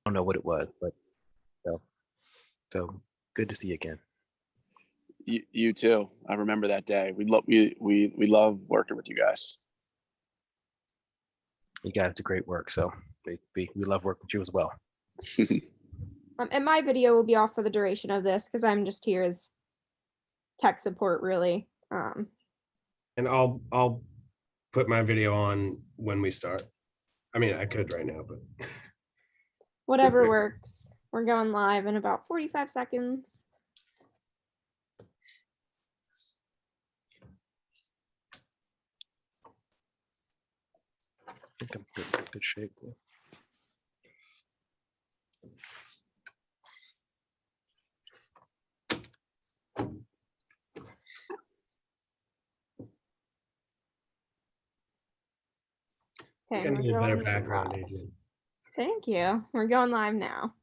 don't know what it was, but so good to see you again. You too. I remember that day. We love working with you guys. You guys do great work. So we love working with you as well. And my video will be off for the duration of this because I'm just here as tech support, really. And I'll put my video on when we start. I mean, I could right now, but Whatever works. We're going live in about 45 seconds. I think I'm in good shape. Okay, I need a better going background, live. Adrian. Thank you. We're going live now.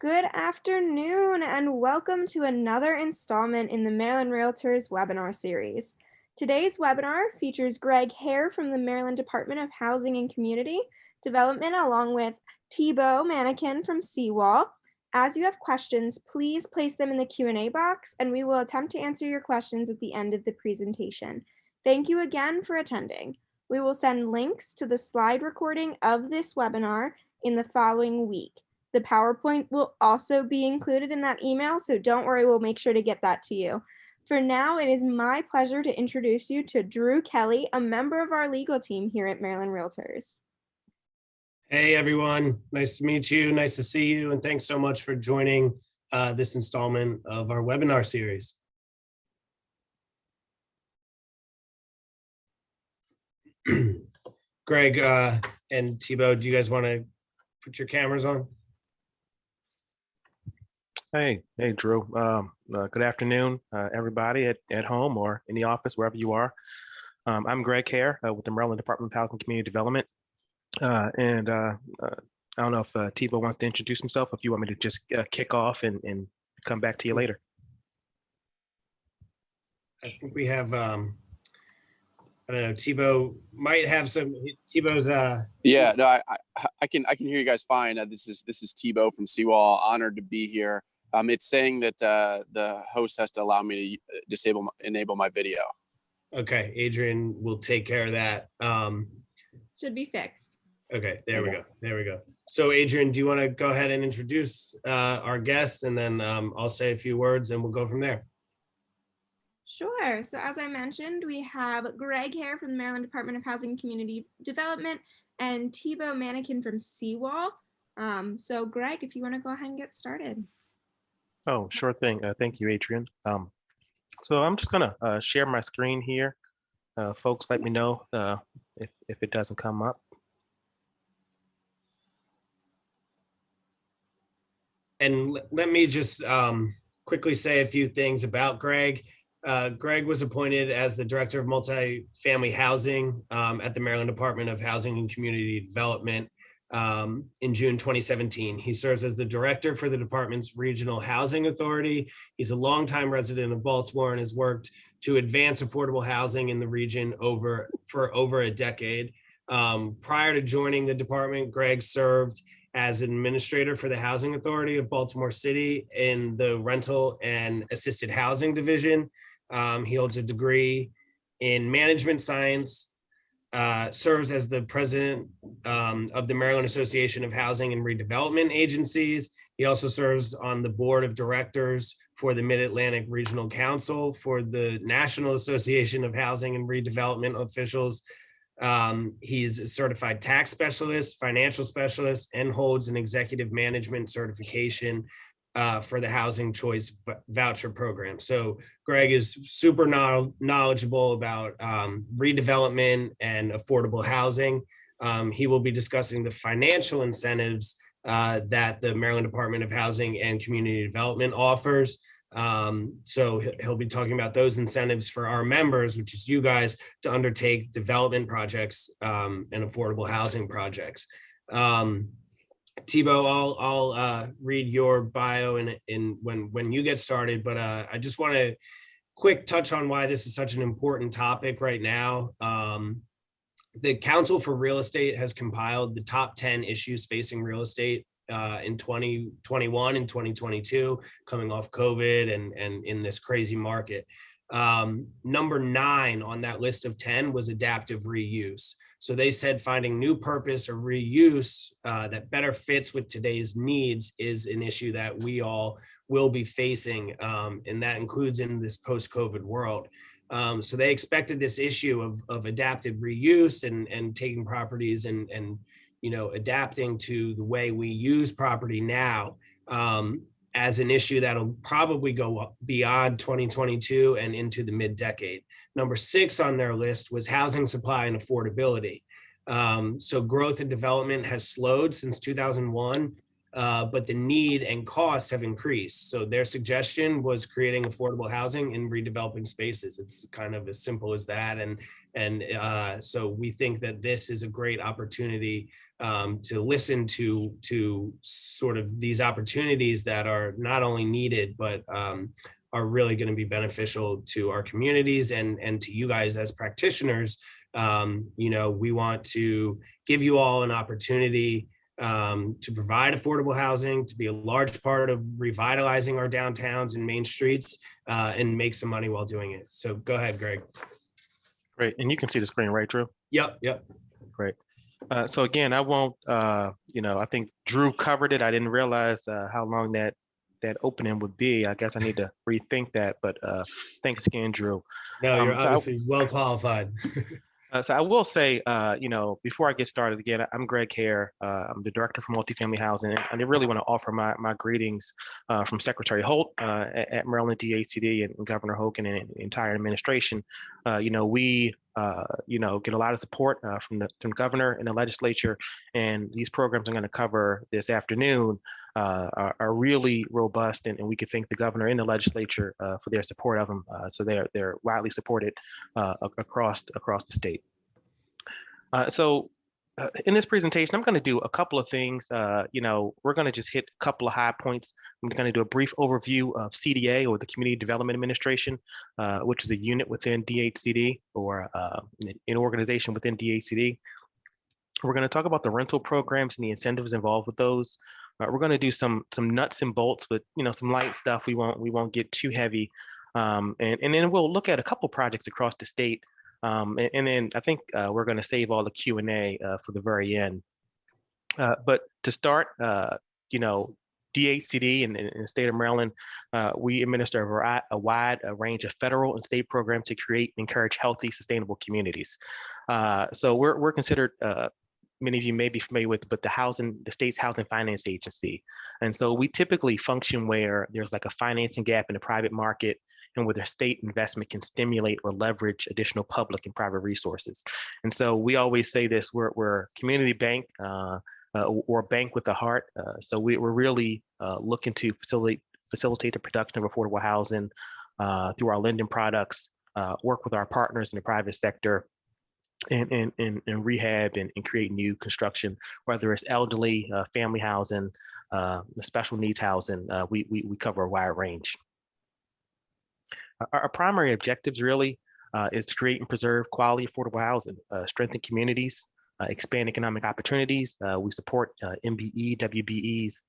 Good afternoon and welcome to another installment in the Maryland Realtors webinar series. Today's webinar features Greg Hare from the Maryland Department of Housing and Community Development along with Tebow Mannequin from Seawall. As you have questions, please place them in the Q&A box and we will attempt to answer your questions at the end of the presentation. Thank you again for attending. We will send links to the slide recording of this webinar in the following week. The PowerPoint will also be included in that email, so don't worry, we'll make sure to get that to you. For now, it is my pleasure to introduce you to Drew Kelly, a member of our legal team here at Maryland Realtors. Hey, everyone. Nice to meet you. Nice to see you. And thanks so much for joining this installment of our webinar series. Greg and Tebow, do you guys want to put your cameras on? Hey, Drew. Good afternoon, everybody at home or in the office, wherever you are. I'm Greg Hare with the Maryland Department of Housing and Community Development. I don't know if Tebow wants to introduce himself, if you want me to just kick off and come back to you later. I think we have, I don't know, Tebow might have some, Tebow's. Yeah, no, I can hear you guys fine. This is Tebow from Seawall. Honored to be here. It's saying that the host has to allow me to enable my video. Okay, Adrian will take care of that. Should be fixed. Okay, there we go. There we go. So Adrian, do you want to go ahead and introduce our guests, and then I'll say a few words and we'll go from there. Sure. So as I mentioned, we have Greg Hare from the Maryland Department of Housing and Community Development and Tebow Mannequin from Seawall. So Greg, if you want to go ahead and get started. Oh, sure thing. Thank you, Adrian. So I'm just gonna share my screen here. Folks, let me know if it doesn't come up. And let me just quickly say a few things about Greg. Greg was appointed as the Director of Multifamily Housing at the Maryland Department of Housing and Community Development in June 2017. He serves as the Director for the department's Regional Housing Authority. He's a longtime resident of Baltimore and has worked to advance affordable housing in the region for over a decade. Prior to joining the department, Greg served as an administrator for the Housing Authority of Baltimore City in the Rental and Assisted Housing Division. He holds a degree in management science, serves as the president of the Maryland Association of Housing and Redevelopment Agencies. He also serves on the board of directors for the Mid-Atlantic Regional Council for the National Association of Housing and Redevelopment Officials. He's a certified tax specialist, financial specialist, and holds an executive management certification for the Housing Choice Voucher Program. So Greg is super knowledgeable about redevelopment and affordable housing. He will be discussing the financial incentives that the Maryland Department of Housing and Community Development offers. So he'll be talking about those incentives for our members, which is you guys, to undertake development projects and affordable housing projects. Tebow, I'll read your bio in when you get started, but I just want to quick touch on why this is such an important topic right now. The Council for Real Estate has compiled the top 10 issues facing real estate in 2021 and 2022, coming off COVID and in this crazy market. Number 9 on that list of 10 was adaptive reuse. So they said finding new purpose or reuse that better fits with today's needs is an issue that we all will be facing, and that includes in this post-COVID world. So they expected this issue of adaptive reuse and taking properties and adapting to the way we use property now as an issue that'll probably go beyond 2022 and into the mid-decade. Number 6 on their list was housing supply and affordability. So growth and development has slowed since 2001, but the need and costs have increased. So their suggestion was creating affordable housing in redeveloping spaces. It's kind of as simple as that. And so we think that this is a great opportunity to listen to sort of these opportunities that are not only needed, but are really going to be beneficial to our communities and to you guys as practitioners. We want to give you all an opportunity to provide affordable housing, to be a large part of revitalizing our downtowns and main streets, and make some money while doing it. So go ahead, Greg. Great. And you can see the screen, right, Drew? Yep. Great. So again, I won't, I think Drew covered it. I didn't realize how long that opening would be. I guess I need to rethink that, but thanks again, Drew. No, you're obviously well qualified. So I will say, before I get started again, I'm Greg Hare. I'm the director for multifamily housing, and I really want to offer my greetings from Secretary Holt at Maryland DHCD and Governor Hogan and the entire administration. We get a lot of support from the governor and the legislature, and these programs I'm going to cover this afternoon are really robust, and we could thank the governor and the legislature for their support of them. So they're widely supported across the state. So in this presentation, I'm going to do a couple of things. We're going to just hit a couple of high points. I'm going to do a brief overview of CDA, or the Community Development Administration, which is a unit within DHCD, or an organization within DHCD. We're going to talk about the rental programs and the incentives involved with those. We're going to do some nuts and bolts, but some light stuff. We won't get too heavy, and then we'll look at a couple projects across the state, and then I think we're going to save all the Q&A for the very end. But to start, DHCD in the state of Maryland, we administer a wide range of federal and state programs to create and encourage healthy, sustainable communities. So we're considered, many of you may be familiar with, but the state's housing finance agency. And so we typically function where there's like a financing gap in the private market, and where the state investment can stimulate or leverage additional public and private resources. And so we always say this: we're a community bank, or bank with a heart. So we're really looking to facilitate the production of affordable housing through our lending products, work with our partners in the private sector, and rehab and create new construction, whether it's elderly, family housing, special needs housing. We cover a wide range. Our primary objectives really is to create and preserve quality affordable housing, strengthen communities, expand economic opportunities. We support MBE, WBEs,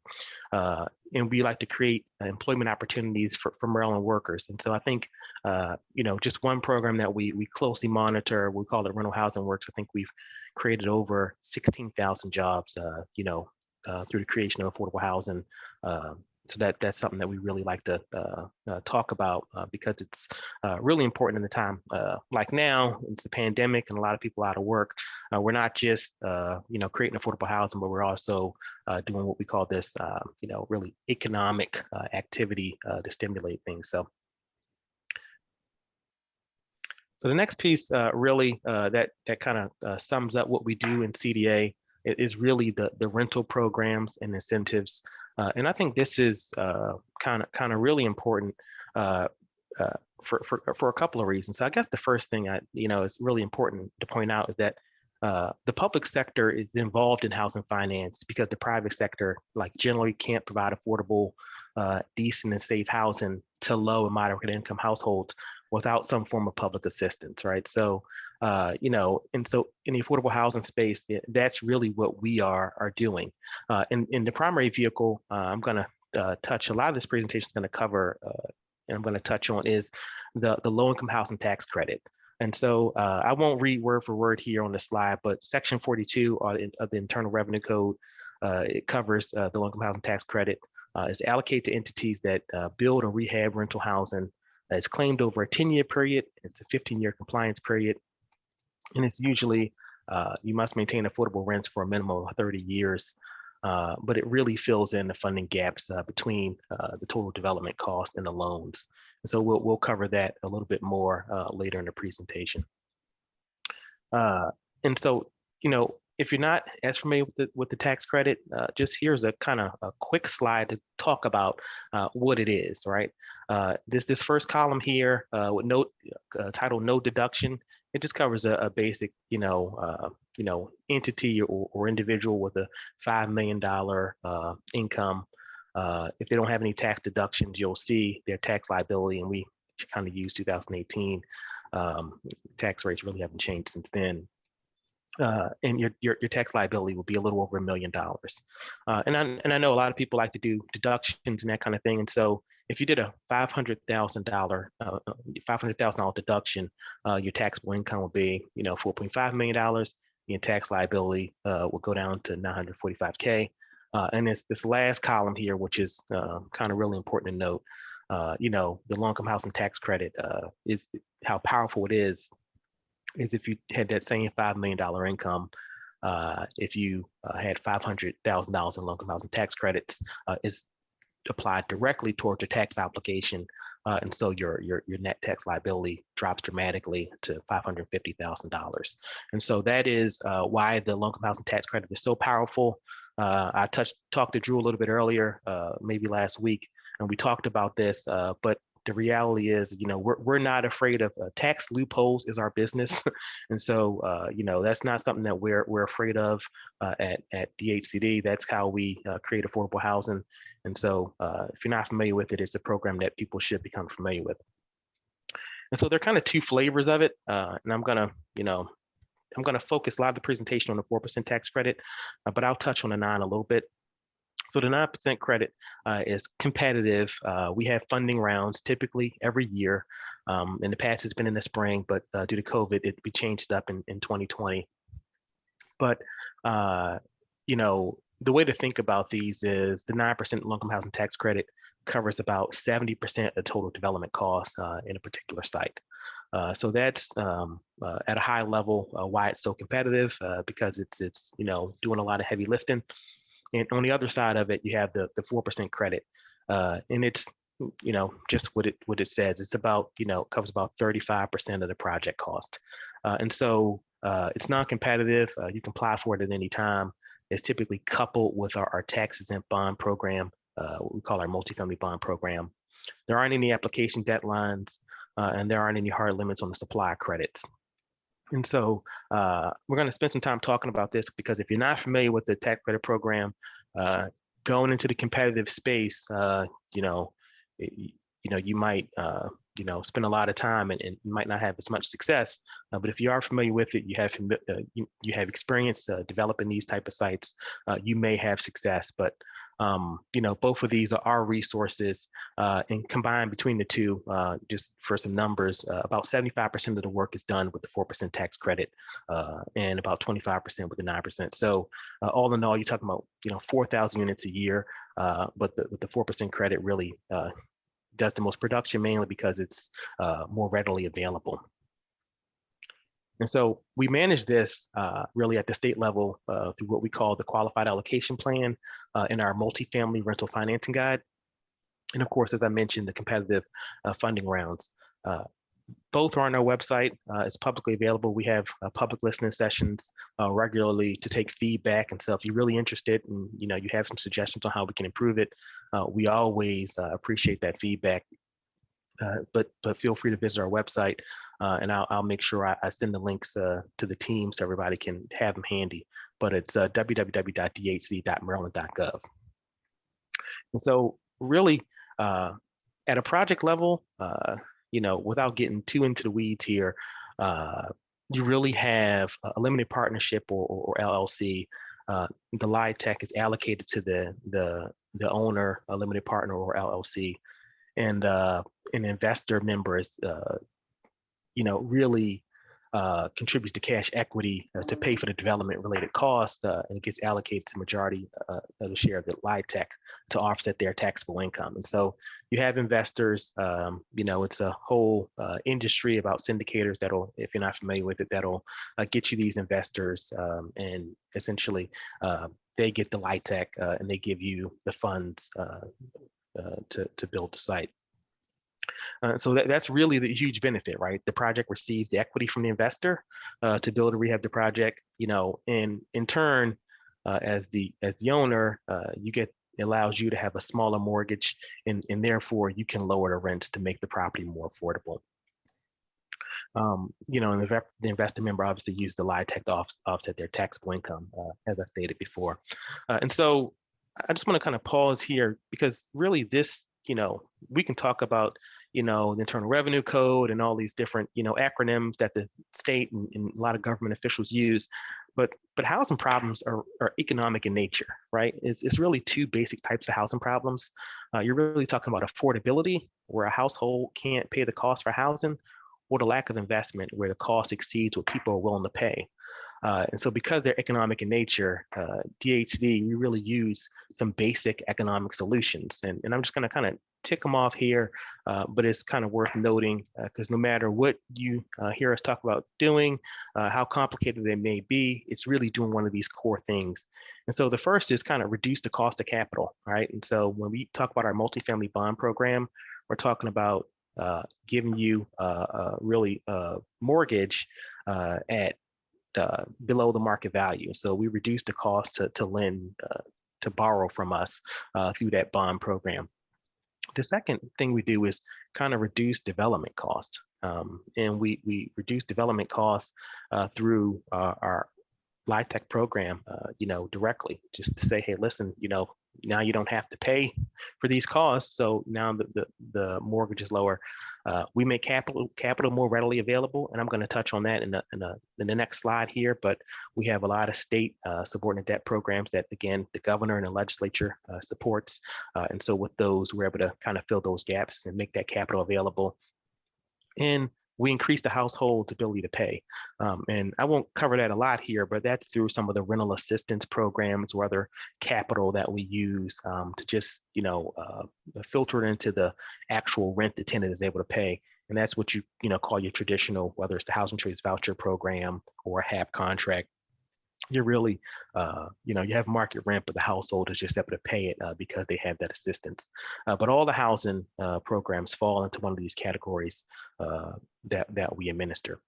and we like to create employment opportunities for Maryland workers. And so I think, just one program that we closely monitor, we call it Rental Housing Works. I think we've created over 16,000 jobs, through the creation of affordable housing So that's something that we really like to talk about because it's really important in the time like now. It's a pandemic and a lot of people out of work. We're not just creating affordable housing, but we're also doing what we call this really economic activity to stimulate things. So the next piece really that kind of sums up what we do in CDA is really the rental programs and incentives. And I think this is kind of really important for a couple of reasons. So I guess the first thing is really important to point out is that the public sector is involved in housing finance because the private sector generally can't provide affordable, decent and safe housing to low and moderate income households without some form of public assistance, right? So, and so in the affordable housing space, that's really what we are doing. In the primary vehicle, I'm going to touch, a lot of this presentation is going to cover, and I'm going to touch on is the low-income housing tax credit. And so I won't read word for word here on the slide, but Section 42 of the Internal Revenue Code, it covers the low-income housing tax credit. Is allocated to entities that build or rehab rental housing. It's claimed over a 10-year period. It's a 15-year compliance period. And it's usually, you must maintain affordable rents for a minimum of 30 years. But it really fills in the funding gaps between the total development cost and the loans. And so we'll cover that a little bit more later in the presentation. And so, if you're not as familiar with the tax credit, just here's a kind of a quick slide to talk about what it is, right? This first column here with title no deduction, it just covers a basic, entity or individual with a $5 million income. If they don't have any tax deductions, you'll see their tax liability, and we kind of use 2018. Tax rates really haven't changed since then. And your tax liability will be a little over $1 million. And I know a lot of people like to do deductions and that kind of thing. And so if you did a $500,000 deduction, your taxable income will be $4.5 million. Your tax liability will go down to $945K. And this last column here, which is kind of really important to note, the low-income housing tax credit is how powerful it is if you had that same $5 million income, if you had $500,000 in low-income housing tax credits, is applied directly towards your tax obligation, and so your net tax liability drops dramatically to $550,000. And so that is why the low-income housing tax credit is so powerful. I talked to Drew a little bit earlier, maybe last week, and we talked about this, but the reality is, we're not afraid of tax loopholes is our business. And so, that's not something that we're afraid of at DHCD. That's how we create affordable housing. And so if you're not familiar with it, it's a program that people should become familiar with. And so there are kind of two flavors of it. And I'm going to focus a lot of the presentation on the 4% tax credit, but I'll touch on the 9 a little bit. So the 9% credit is competitive. We have funding rounds typically every year. In the past, it's been in the spring, but due to COVID, we changed it up in 2020. But, the way to think about these is the 9% low-income housing tax credit covers about 70% of total development costs in a particular site. So that's at a high level why it's so competitive, because it's doing a lot of heavy lifting. And on the other side of it, you have the 4% credit, and it's just what it says. It's about covers about 35% of the project cost, and so it's non-competitive. You can apply for it at any time. It's typically coupled with our tax-exempt bond program, what we call our multifamily bond program. There aren't any application deadlines, and there aren't any hard limits on the supply of credits. And so we're going to spend some time talking about this, because if you're not familiar with the tax credit program, going into the competitive space, you might spend a lot of time and you might not have as much success. But if you are familiar with it, you have experience developing these type of sites, you may have success. But both of these are our resources, and combined between the two, just for some numbers, about 75% of the work is done with the 4% tax credit, and about 25% with the 9%. So all in all, you're talking about 4,000 units a year. but the 4% credit really does the most production, mainly because it's more readily available. And so we manage this really at the state level through what we call the qualified allocation plan in our multifamily rental financing guide. And of course, as I mentioned, the competitive funding rounds. Both are on our website. It's publicly available. We have public listening sessions regularly to take feedback. And so if you're really interested and you have some suggestions on how we can improve it, we always appreciate that feedback. But feel free to visit our website, and I'll make sure I send the links to the team so everybody can have them handy. But it's www.dhc.maryland.gov. And so really, at a project level, without getting too into the weeds here, you really have a limited partnership or LLC. The LIHTC is allocated to the owner, a limited partner or LLC. And an investor member is, really contributes to cash equity to pay for the development related costs, and it gets allocated to majority of the share of the LIHTC to offset their taxable income. And so you have investors, it's a whole industry about syndicators that'll, if you're not familiar with it, that'll get you these investors, and essentially they get the LIHTC and they give you the funds to build the site. So that's really the huge benefit, right? The project receives the equity from the investor to build and rehab the project, and in turn, as the owner, it allows you to have a smaller mortgage, and therefore you can lower the rents to make the property more affordable. And the investor member obviously used the LIHTC to offset their taxable income, as I stated before. And so I just want to kind of pause here, because really this, we can talk about, the Internal Revenue Code and all these different, acronyms that the state and a lot of government officials use, but housing problems are economic in nature, right? It's really two basic types of housing problems. You're really talking about affordability, where a household can't pay the cost for housing, or the lack of investment, where the cost exceeds what people are willing to pay. And so because they're economic in nature, DHC, we really use some basic economic solutions. And I'm just going to kind of tick them off here, but it's kind of worth noting, because no matter what you hear us talk about doing, how complicated they may be, it's really doing one of these core things. And so the first is kind of reduce the cost of capital, right? And so when we talk about our multifamily bond program, we're talking about giving you really mortgage at below the market value. So we reduce the cost to lend, to borrow from us through that bond program. The second thing we do is kind of reduce development cost. And we reduce development costs through our LIHTC program, directly, just to say, hey, listen, now you don't have to pay for these costs. So now the mortgage is lower. We make capital more readily available, and I'm going to touch on that in the next slide here. But we have a lot of state subordinate debt programs that, again, the governor and the legislature supports, and so with those, we're able to kind of fill those gaps and make that capital available. And we increase the household's ability to pay. And I won't cover that a lot here, but that's through some of the rental assistance programs or other capital that we use to just, filter it into the actual rent the tenant is able to pay. And that's what you call your traditional, whether it's the housing trades voucher program or a HAP contract. You're really, you have market rent, but the household is just able to pay it because they have that assistance. But all the housing programs fall into one of these categories that we administer.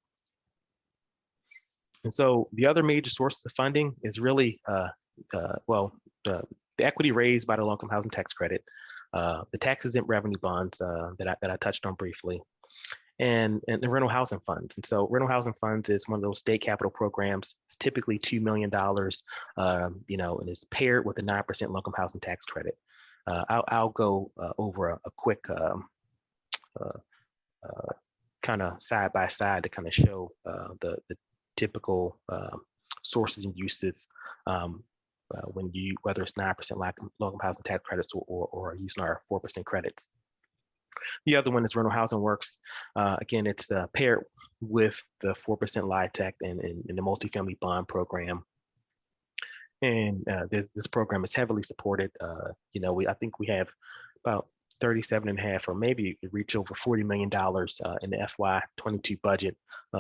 And so the other major sources of funding is really, the equity raised by the low-income housing tax credit, the tax-exempt revenue bonds that I touched on briefly, and the rental housing funds. And so rental housing funds is one of those state capital programs. It's typically $2 million, and it's paired with a 9% low-income housing tax credit. I'll go over a quick kind of side by side to kind of show the typical sources and uses whether it's 9% low-income housing tax credits or using our 4% credits. The other one is Rental Housing Works. Again, it's paired with the 4% LIHTC and the multifamily bond program. And this program is heavily supported. I think we have about 37 and a half, or maybe it reach over $40 million in the FY22 budget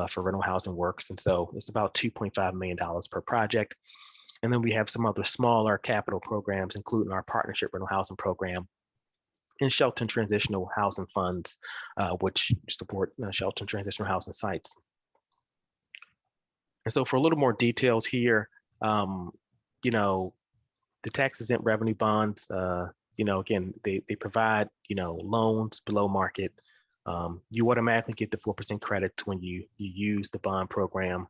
for rental housing works. And so it's about $2.5 million per project. And then we have some other smaller capital programs, including our partnership rental housing program and Shelton Transitional Housing Funds, which support Shelton Transitional Housing sites. And so for a little more details here, the tax exempt revenue bonds, again, they provide, loans below market. You automatically get the 4% credits when you use the bond program.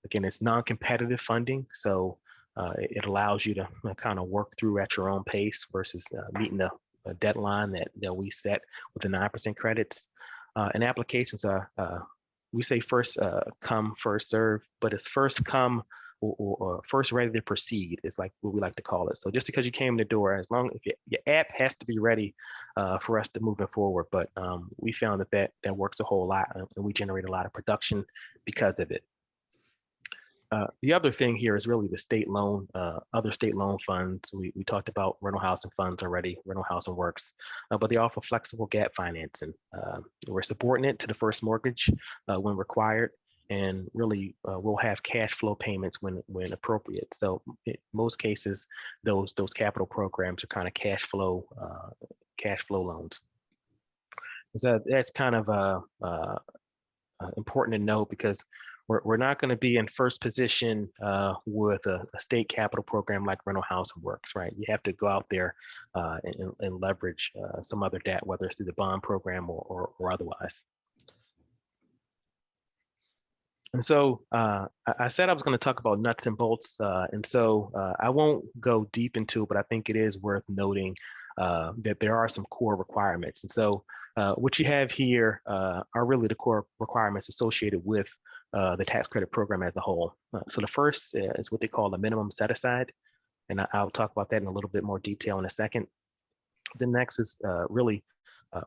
Again, it's non-competitive funding, so it allows you to kind of work through at your own pace versus meeting a deadline that we set with the 9% credits. And applications are, we say first come, first serve, but it's first come or first ready to proceed is like what we like to call it. So just because you came in the door, as long as your app has to be ready for us to move it forward. But we found that works a whole lot, and we generate a lot of production because of it. The other thing here is really the state loan, other state loan funds. We talked about rental housing funds already, rental housing works, but they offer flexible gap financing. We're subordinate to the first mortgage when required, and really we'll have cash flow payments when appropriate. So in most cases, those capital programs are kind of cash flow loans. So that's kind of important to know, because we're not going to be in first position with a state capital program like rental housing works, right? You have to go out there and leverage some other debt, whether it's through the bond program or otherwise. And so I said I was going to talk about nuts and bolts, and so I won't go deep into it, but I think it is worth noting that there are some core requirements. And so what you have here are really the core requirements associated with the tax credit program as a whole. So the first is what they call a minimum set aside, and I'll talk about that in a little bit more detail in a second. The next is really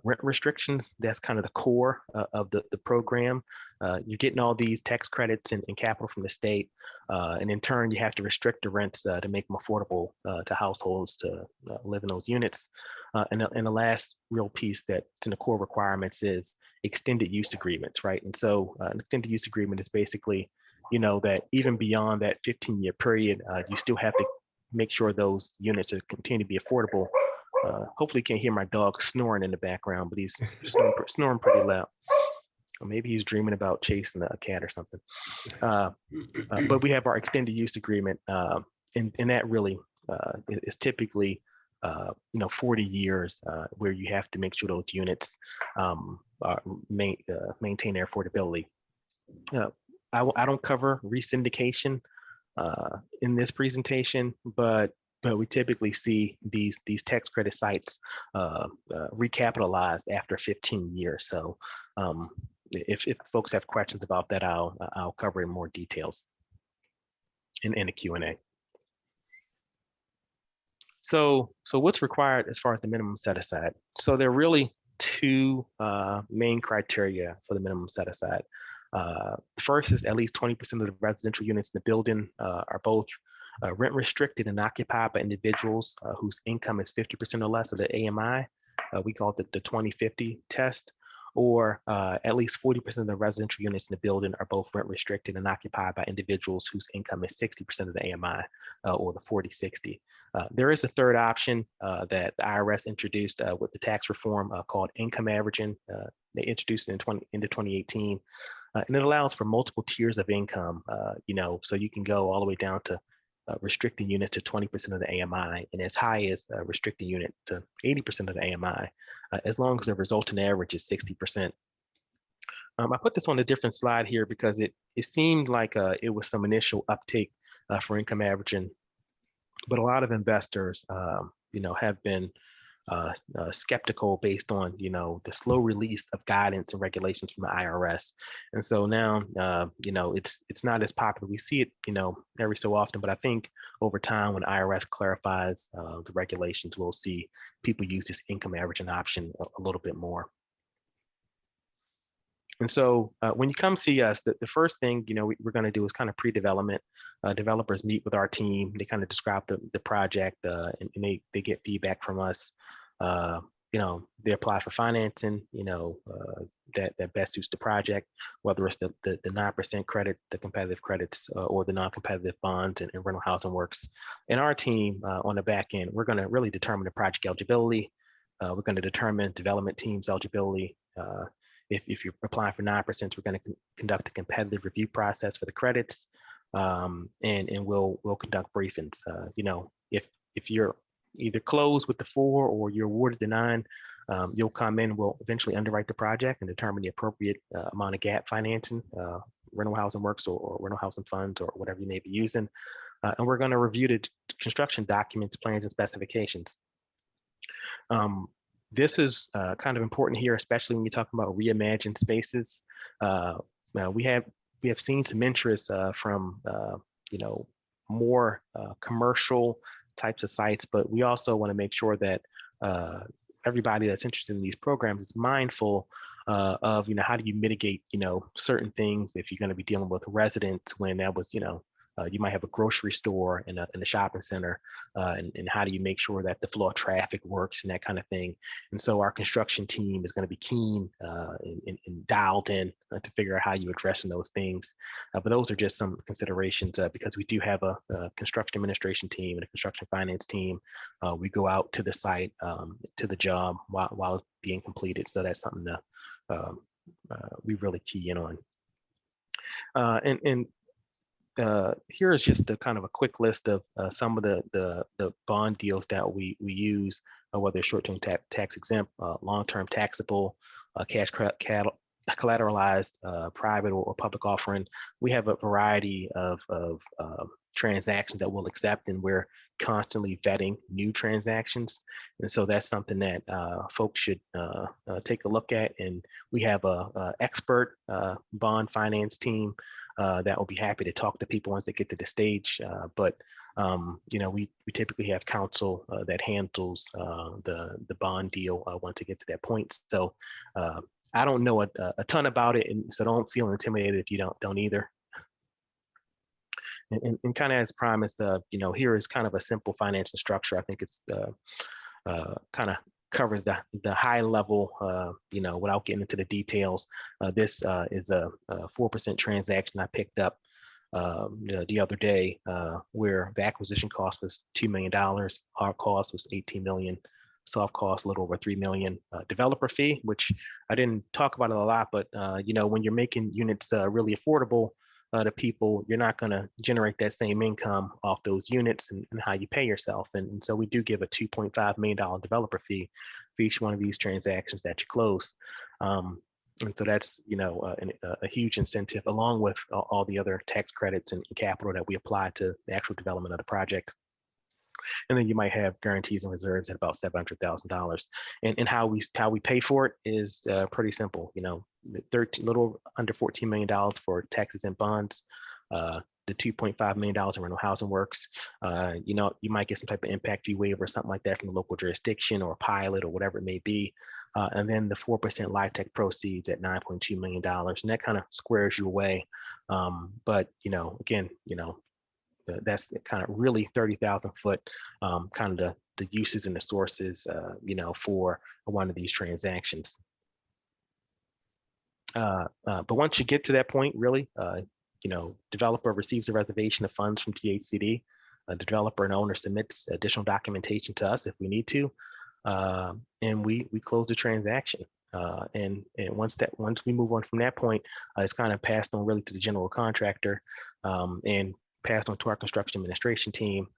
rent restrictions. That's kind of the core of the program. You're getting all these tax credits and capital from the state, and in turn, you have to restrict the rents to make them affordable to households to live in those units. And the last real piece that's in the core requirements is extended use agreements, right? And so an extended use agreement is basically, that even beyond that 15-year period, you still have to make sure those units are continue to be affordable. Hopefully you can't hear my dog snoring in the background, but he's snoring pretty loud. Or maybe he's dreaming about chasing a cat or something. But we have our extended use agreement, and that really is typically 40 years where you have to make sure those units maintain their affordability. I don't cover resyndication in this presentation, but we typically see these tax credit sites recapitalized after 15 years. So if folks have questions about that, I'll cover in more details in the Q&A. So what's required as far as the minimum set aside? So there are really two main criteria for the minimum set aside. First is at least 20% of the residential units in the building are both rent restricted and occupied by individuals whose income is 50% or less of the AMI. We call it the 2050 test. Or at least 40% of the residential units in the building are both rent restricted and occupied by individuals whose income is 60% of the AMI, or the 40-60. There is a third option that the IRS introduced with the tax reform called income averaging. They introduced it into 2018, and it allows for multiple tiers of income. So you can go all the way down to restricting unit to 20% of the AMI, and as high as restricting unit to 80% of the AMI, as long as the resulting average is 60%. I put this on a different slide here because it seemed like it was some initial uptake for income averaging, but a lot of investors, have been skeptical based on, the slow release of guidance and regulations from the IRS. And so now, it's not as popular. We see it, every so often, but I think over time when IRS clarifies the regulations, we'll see people use this income averaging option a little bit more. And so when you come see us, the first thing, we're going to do is kind of pre-development. Developers meet with our team. They kind of describe the project and they get feedback from us. They apply for financing, that best suits the project, whether it's the 9% credit, the competitive credits, or the non-competitive bonds and rental housing works. And our team on the back end, we're going to really determine the project eligibility. We're going to determine development team's eligibility. If you're applying for 9%, we're going to conduct a competitive review process for the credits, and we'll conduct briefings. If you're either closed with the 4 or you're awarded the 9, you'll come in. We'll eventually underwrite the project and determine the appropriate amount of gap financing, rental housing works or rental housing funds or whatever you may be using, and we're going to review the construction documents, plans, and specifications. This is kind of important here, especially when you're talking about reimagined spaces. We have seen some interest from more commercial types of sites, but we also want to make sure that everybody that's interested in these programs is mindful of how do you mitigate certain things if you're going to be dealing with residents when that was you might have a grocery store in a shopping center, and how do you make sure that the flow of traffic works and that kind of thing. And so our construction team is going to be keen and dialed in to figure out how you addressing those things. But those are just some considerations because we do have a construction administration team and a construction finance team. We go out to the site, to the job while it's being completed. So that's something that we really key in on. Here is just a kind of a quick list of some of the bond deals that we use, whether short-term tax exempt, long-term taxable, cash collateralized, private or public offering. We have a variety of transactions that we'll accept, and we're constantly vetting new transactions. And so that's something that folks should take a look at. And we have a expert bond finance team that will be happy to talk to people once they get to the stage. But we typically have counsel that handles the bond deal once it gets to that point. So I don't know a ton about it, and so don't feel intimidated if you don't either. And kind of as promised, here is kind of a simple financing structure. I think it's kind of covers the high level, without getting into the details. This is a 4% transaction I picked up the other day, where the acquisition cost was $2 million, hard cost was $18 million, soft cost a little over $3 million, developer fee, which I didn't talk about it a lot, but when you're making units really affordable to people, you're not going to generate that same income off those units and how you pay yourself. And so we do give a $2.5 million developer fee for each one of these transactions that you close. And so that's, a huge incentive, along with all the other tax credits and capital that we apply to the actual development of the project. And then you might have guarantees and reserves at about $700,000. And how we pay for it is pretty simple. Little under $14 million for taxes and bonds, the $2.5 million in rental housing works. You might get some type of impact fee waiver or something like that from the local jurisdiction or pilot or whatever it may be. And then the 4% LIHTC proceeds at $9.2 million. And that kind of squares you away. But, again, that's kind of really 30,000 foot, kind of the uses and the sources, for one of these transactions. But once you get to that point, really, developer receives a reservation of funds from THCD. The developer and owner submits additional documentation to us if we need to, and we close the transaction. And once we move on from that point, it's kind of passed on really to the general contractor, and passed on to our construction administration team.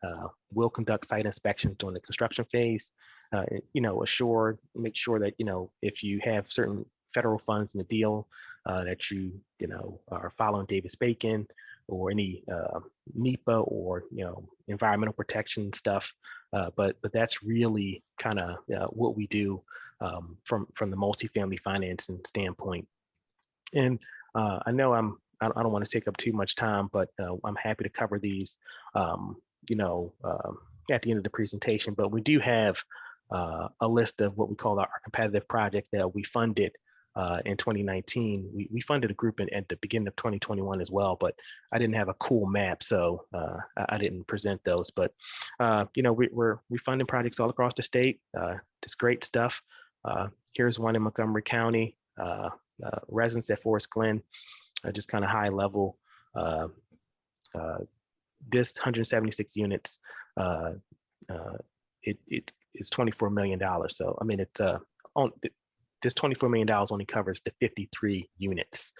We'll conduct site inspections during the construction phase. Make sure that if you have certain federal funds in the deal, that you are following Davis-Bacon or any NEPA or environmental protection stuff. But that's really kind of what we do from the multifamily financing standpoint. And I know I don't want to take up too much time, but I'm happy to cover these at the end of the presentation. But we do have a list of what we call our competitive projects that we funded in 2019. We funded a group at the beginning of 2021 as well, but I didn't have a cool map, so I didn't present those. But we're funding projects all across the state. Just great stuff. Here's one in Montgomery County. Residents at Forest Glen, just kind of high level. This 176 units, it is $24 million. So I mean, this $24 million only covers the 53 units.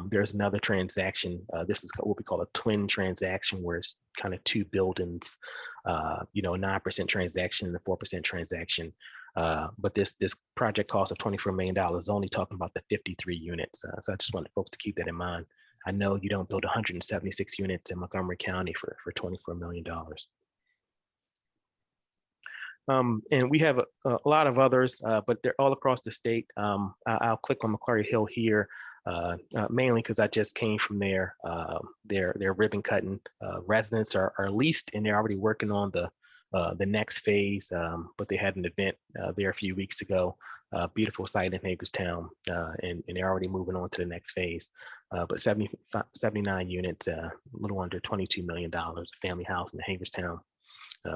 There's another transaction. This is what we call a twin transaction, where it's kind of two buildings, a 9% transaction and a 4% transaction. But this project cost of $24 million is only talking about the 53 units. So I just wanted folks to keep that in mind. I know you don't build 176 units in Montgomery County for $24 million. And we have a lot of others, but they're all across the state. I'll click on Macquarie Hill here, mainly because I just came from there. Their ribbon cutting residents are leased, and they're already working on the next phase. But they had an event there a few weeks ago. Beautiful site in Hagerstown, and they're already moving on to the next phase. But 79 units, a little under $22 million, family house in Hagerstown,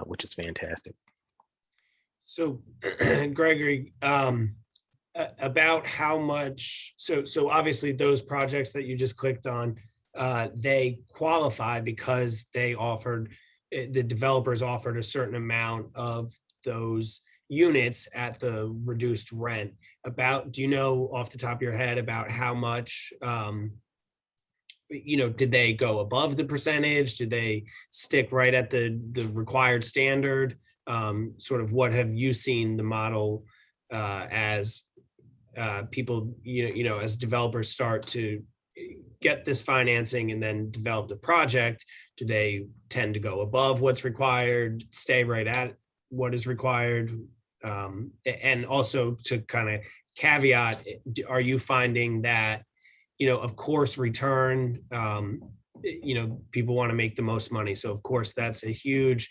which is fantastic. So, Gregory, about how much, so obviously those projects that you just clicked on, they qualify because they offered, the developers offered a certain amount of those units at the reduced rent. Do you know off the top of your head about how much, did they go above the percentage? Did they stick right at the required standard? Sort of what have you seen the model as people, as developers start to get this financing and then develop the project? Do they tend to go above what's required, stay right at what is required? And also to kind of caveat, are you finding that, of course, return, people want to make the most money. So of course, that's a huge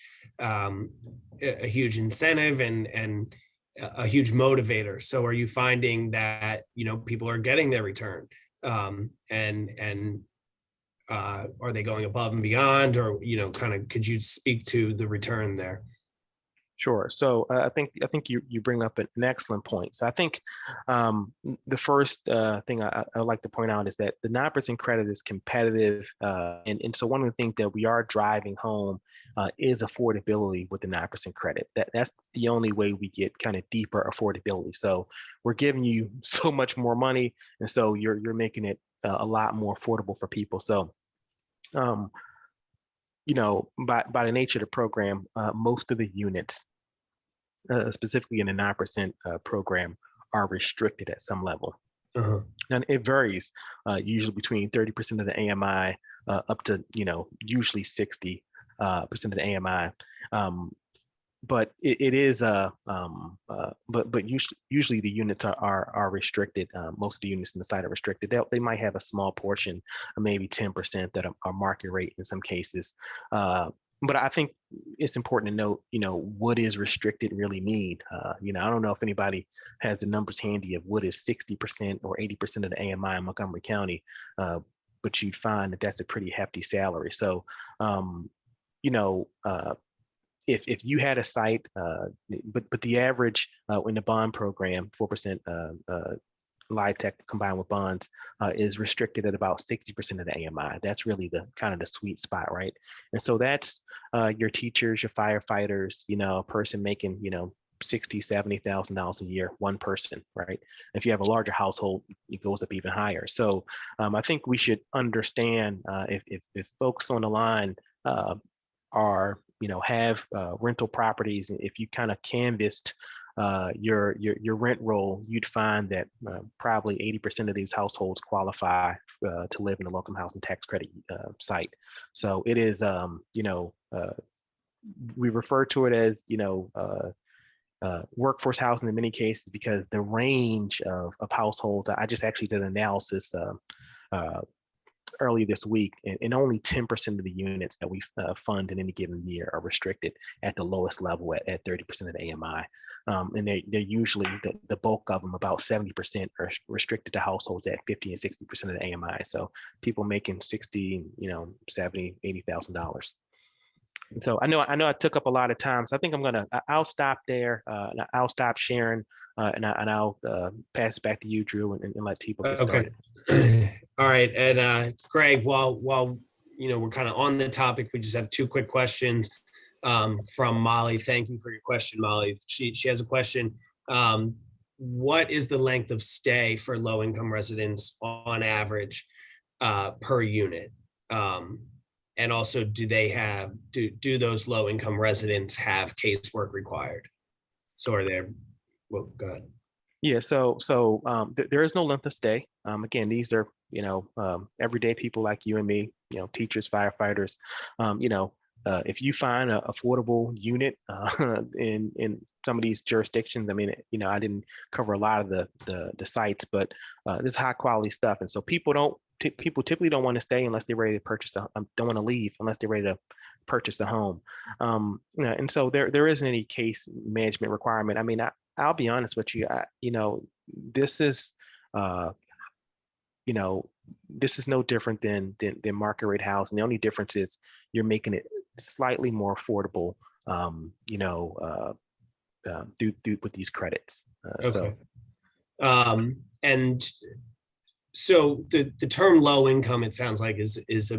incentive and a huge motivator. So are you finding that, people are getting their return, and are they going above and beyond, or, kind of, could you speak to the return there? Sure. So I think you bring up an excellent point. So I think the first thing I would like to point out is that the 9% credit is competitive, and so one of the things that we are driving home is affordability with the 9% credit. That's the only way we get kind of deeper affordability. So we're giving you so much more money, and so you're making it a lot more affordable for people. So by the nature of the program, most of the units, specifically in the 9% program, are restricted at some level. Uh-huh. And it varies, usually between 30% of the AMI up to usually 60% of the AMI. But it is but usually the units are restricted. Most of the units in the site are restricted. They might have a small portion, maybe 10%, that are market rate in some cases. But I think it's important to note, what is restricted really mean. I don't know if anybody has the numbers handy of what is 60% or 80% of the AMI in Montgomery County, but you'd find that that's a pretty hefty salary. So, if you had a site, but the average in the bond program, 4% LIHTC combined with bonds, is restricted at about 60% of the AMI. That's really the kind of the sweet spot, right? And so that's your teachers, your firefighters, a person making, $60,000, $70,000 a year, one person, right? If you have a larger household, it goes up even higher. So I think we should understand, if folks on the line are, have rental properties, and if you kind of canvassed your rent roll, you'd find that probably 80% of these households qualify to live in the low-income housing tax credit site. So it is, we refer to it as, workforce housing in many cases, because the range of households, I just actually did an analysis early this week, and only 10% of the units that we fund in any given year are restricted at the lowest level at 30% of the AMI. And they're usually, the bulk of them, about 70%, are restricted to households at 50 and 60% of the AMI. So people making 60, $70,000, $80,000. And so I know I took up a lot of time, so I think I'll stop there, and I'll stop sharing, and I'll pass it back to you, Drew, and let Tebow get started. All right, and Greg, while we're kind of on the topic, we just have two quick questions from Molly. Thank you for your question, Molly. She has a question. What is the length of stay for low-income residents on average per unit? And also, do those low-income residents have casework required? So are there, well, go ahead. Yeah, so there is no length of stay. Again, these are, everyday people like you and me, teachers, firefighters. If you find an affordable unit in some of these jurisdictions, I mean, I didn't cover a lot of the sites, but this is high quality stuff. And so people typically don't want to stay unless they're ready to purchase don't want to leave unless they're ready to purchase a home. And so there isn't any case management requirement. I mean, I'll be honest with you, this is, this is no different than market rate housing. The only difference is you're making it slightly more affordable, through with these credits. Okay. And so the term low income, it sounds like, is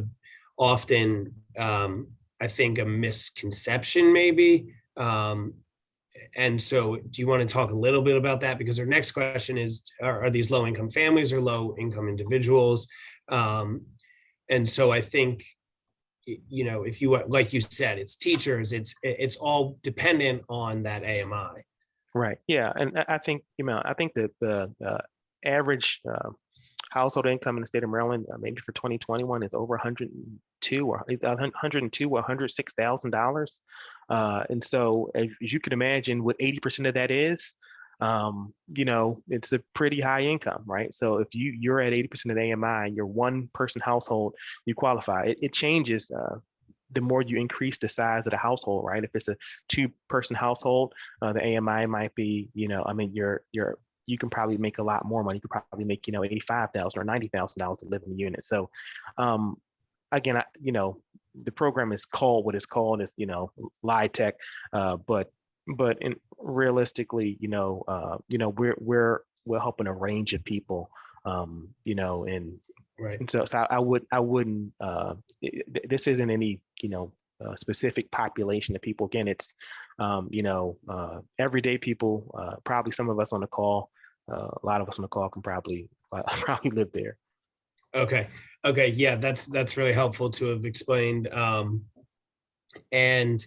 often, I think, a misconception, maybe. And so do you want to talk a little bit about that? Because our next question is, are these low income families or low income individuals? And so I think, if you, like you said, it's teachers, it's all dependent on that AMI. Right. Yeah. And I think, I think that the average household income in the state of Maryland, maybe for 2021, is over $102 or $106,000. And so, as you can imagine, what 80% of that is, it's a pretty high income, right? So if you're at 80% of the AMI and you're one person household, you qualify. It changes the more you increase the size of the household, right? If it's a 2-person household, the AMI might be, you can probably make a lot more money. You could probably make, $85,000 or $90,000 to live in the unit. So, again, the program is called what it's called, is, LIHTC, but realistically, we're helping a range of people, and right. And so I wouldn't. This isn't any, specific population of people. Again, it's, everyday people. Probably some of us on the call. A lot of us on the call can probably live there. Okay. Yeah, that's really helpful to have explained. And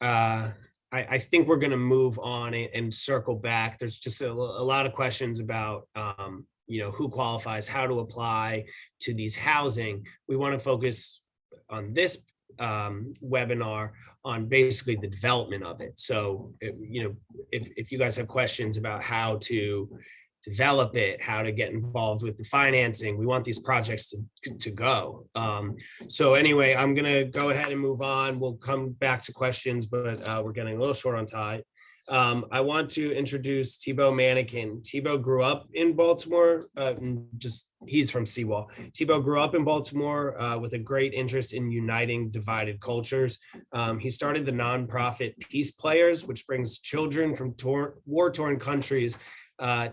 I think we're going to move on and circle back. There's just a lot of questions about, who qualifies, how to apply to these housing. We want to focus on this webinar on basically the development of it. So, if you guys have questions about how to develop it, how to get involved with the financing, we want these projects to go. So anyway, I'm gonna go ahead and move on. We'll come back to questions, but we're getting a little short on time. I want to introduce Tebow Mannequin. Tebow grew up in Baltimore, he's from Seawall. Tebow grew up in Baltimore with a great interest in uniting divided cultures. He started the nonprofit Peace Players, which brings children from war-torn countries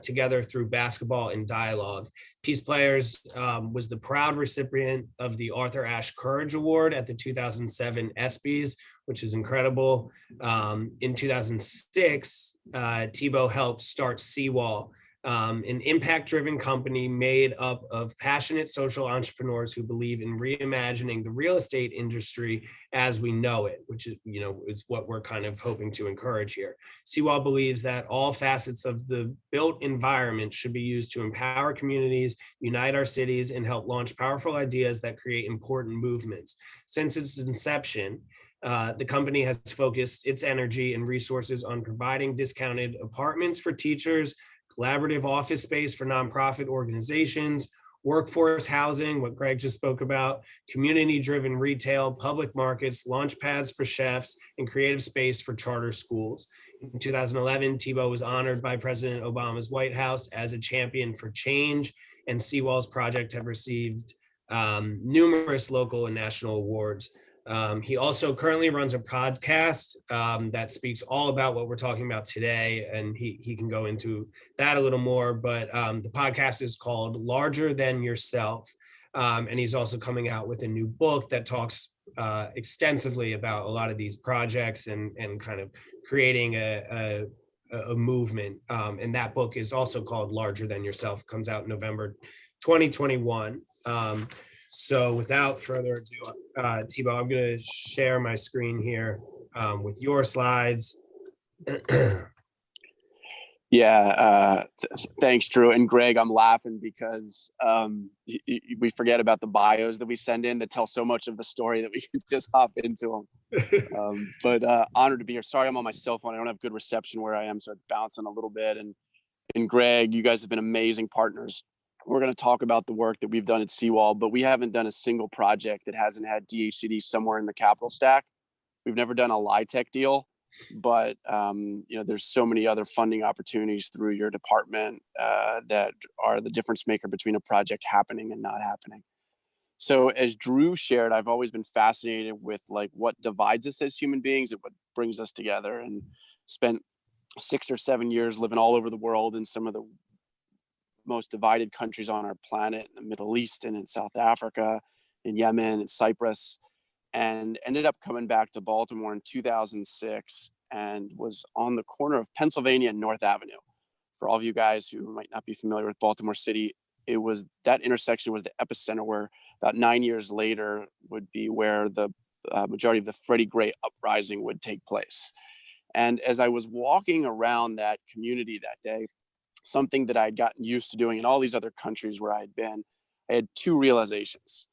together through basketball and dialogue. Peace Players was the proud recipient of the Arthur Ashe Courage Award at the 2007 ESPYs, which is incredible. In 2006, Tebow helped start Seawall, an impact-driven company made up of passionate social entrepreneurs who believe in reimagining the real estate industry as we know it, which is what we're kind of hoping to encourage here. Seawall believes that all facets of the built environment should be used to empower communities, unite our cities, and help launch powerful ideas that create important movements. Since its inception, the company has focused its energy and resources on providing discounted apartments for teachers, collaborative office space for nonprofit organizations, workforce housing, what Greg just spoke about, community-driven retail, public markets, launch pads for chefs, and creative space for charter schools. In 2011, Tebow was honored by President Obama's White House as a champion for change, and Seawall's project have received numerous local and national awards. He also currently runs a podcast that speaks all about what we're talking about today, and he can go into that a little more, but the podcast is called Larger Than Yourself, and he's also coming out with a new book that talks extensively about a lot of these projects and kind of creating a movement, and that book is also called Larger Than Yourself, comes out in November 2021. So without further ado, Tebow, I'm going to share my screen here with your slides. Yeah, thanks, Drew. And Greg, I'm laughing because we forget about the bios that we send in that tell so much of the story that we can just hop into them. But honored to be here. Sorry, I'm on my cell phone. I don't have good reception where I am, so it's bouncing a little bit. And Greg, you guys have been amazing partners. We're going to talk about the work that we've done at Seawall, but we haven't done a single project that hasn't had DHCD somewhere in the capital stack. We've never done a LIHTC deal, but there's so many other funding opportunities through your department that are the difference maker between a project happening and not happening. So as Drew shared, I've always been fascinated with like what divides us as human beings and what brings us together, and spent 6 or 7 years living all over the world in some of the most divided countries on our planet, in the Middle East and in South Africa, in Yemen and Cyprus, and ended up coming back to Baltimore in 2006 and was on the corner of Pennsylvania and North Avenue. For all of you guys who might not be familiar with Baltimore City, that intersection was the epicenter where about 9 years later would be where the majority of the Freddie Gray uprising would take place. And as I was walking around that community that day, something that I had gotten used to doing in all these other countries where I had been, I had two realizations.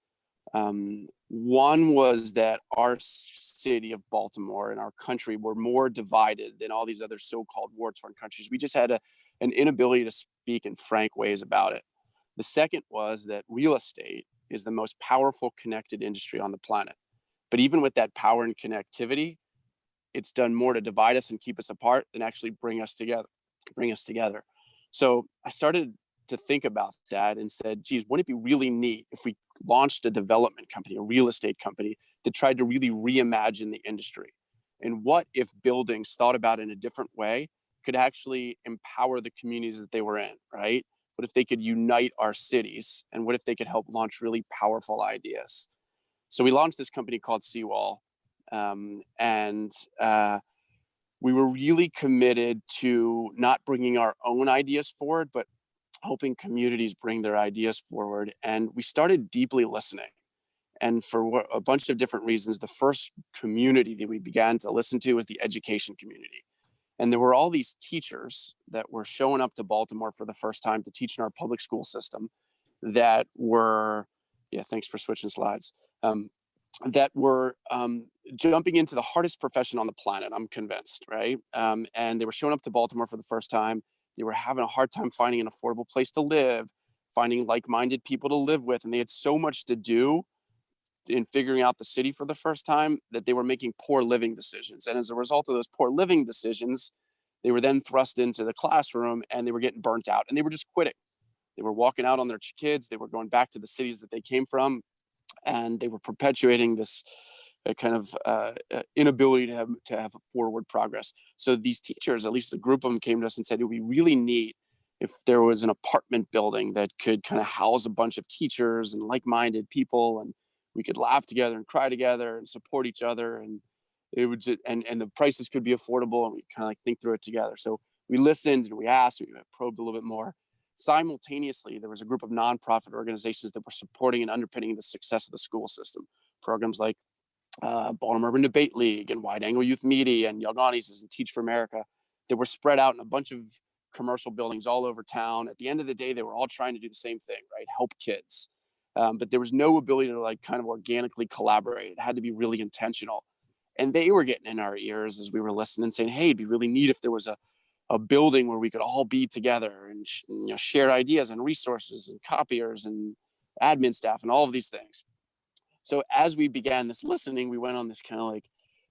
One was that our city of Baltimore and our country were more divided than all these other so-called war-torn countries. We just had an inability to speak in frank ways about it. The second was that real estate is the most powerful connected industry on the planet. But even with that power and connectivity, it's done more to divide us and keep us apart than actually bring us together. So I started to think about that and said, geez, wouldn't it be really neat if we launched a development company, a real estate company that tried to really reimagine the industry? And what if buildings thought about in a different way could actually empower the communities that they were in, right? What if they could unite our cities? And what if they could help launch really powerful ideas? So we launched this company called Seawall. We were really committed to not bringing our own ideas forward, but helping communities bring their ideas forward. And we started deeply listening. And for a bunch of different reasons, the first community that we began to listen to was the education community. And there were all these teachers that were showing up to Baltimore for the first time to teach in our public school system that were, thanks for switching slides, that were jumping into the hardest profession on the planet, I'm convinced, right? And they were showing up to Baltimore for the first time. They were having a hard time finding an affordable place to live, finding like-minded people to live with. And they had so much to do in figuring out the city for the first time that they were making poor living decisions. And as a result of those poor living decisions, they were then thrust into the classroom and they were getting burnt out and they were just quitting. They were walking out on their kids. They were going back to the cities that they came from. And they were perpetuating this kind of inability to have a forward progress. So these teachers, at least a group of them, came to us and said, it would be really neat if there was an apartment building that could kind of house a bunch of teachers and like-minded people, and we could laugh together and cry together and support each other, and it would just, and the prices could be affordable, and we kind of like think through it together. So we listened and we asked, we probed a little bit more. Simultaneously, there was a group of nonprofit organizations that were supporting and underpinning the success of the school system. Programs like Baltimore Urban Debate League and Wide Angle Youth Media and Young Audiences and Teach for America that were spread out in a bunch of commercial buildings all over town. At the end of the day, they were all trying to do the same thing, right? Help kids. But there was no ability to like kind of organically collaborate. It had to be really intentional. And they were getting in our ears as we were listening and saying, hey, it'd be really neat if there was a building where we could all be together and share ideas and resources and copiers and admin staff, and all of these things. So as we began this listening, we went on this kind of like,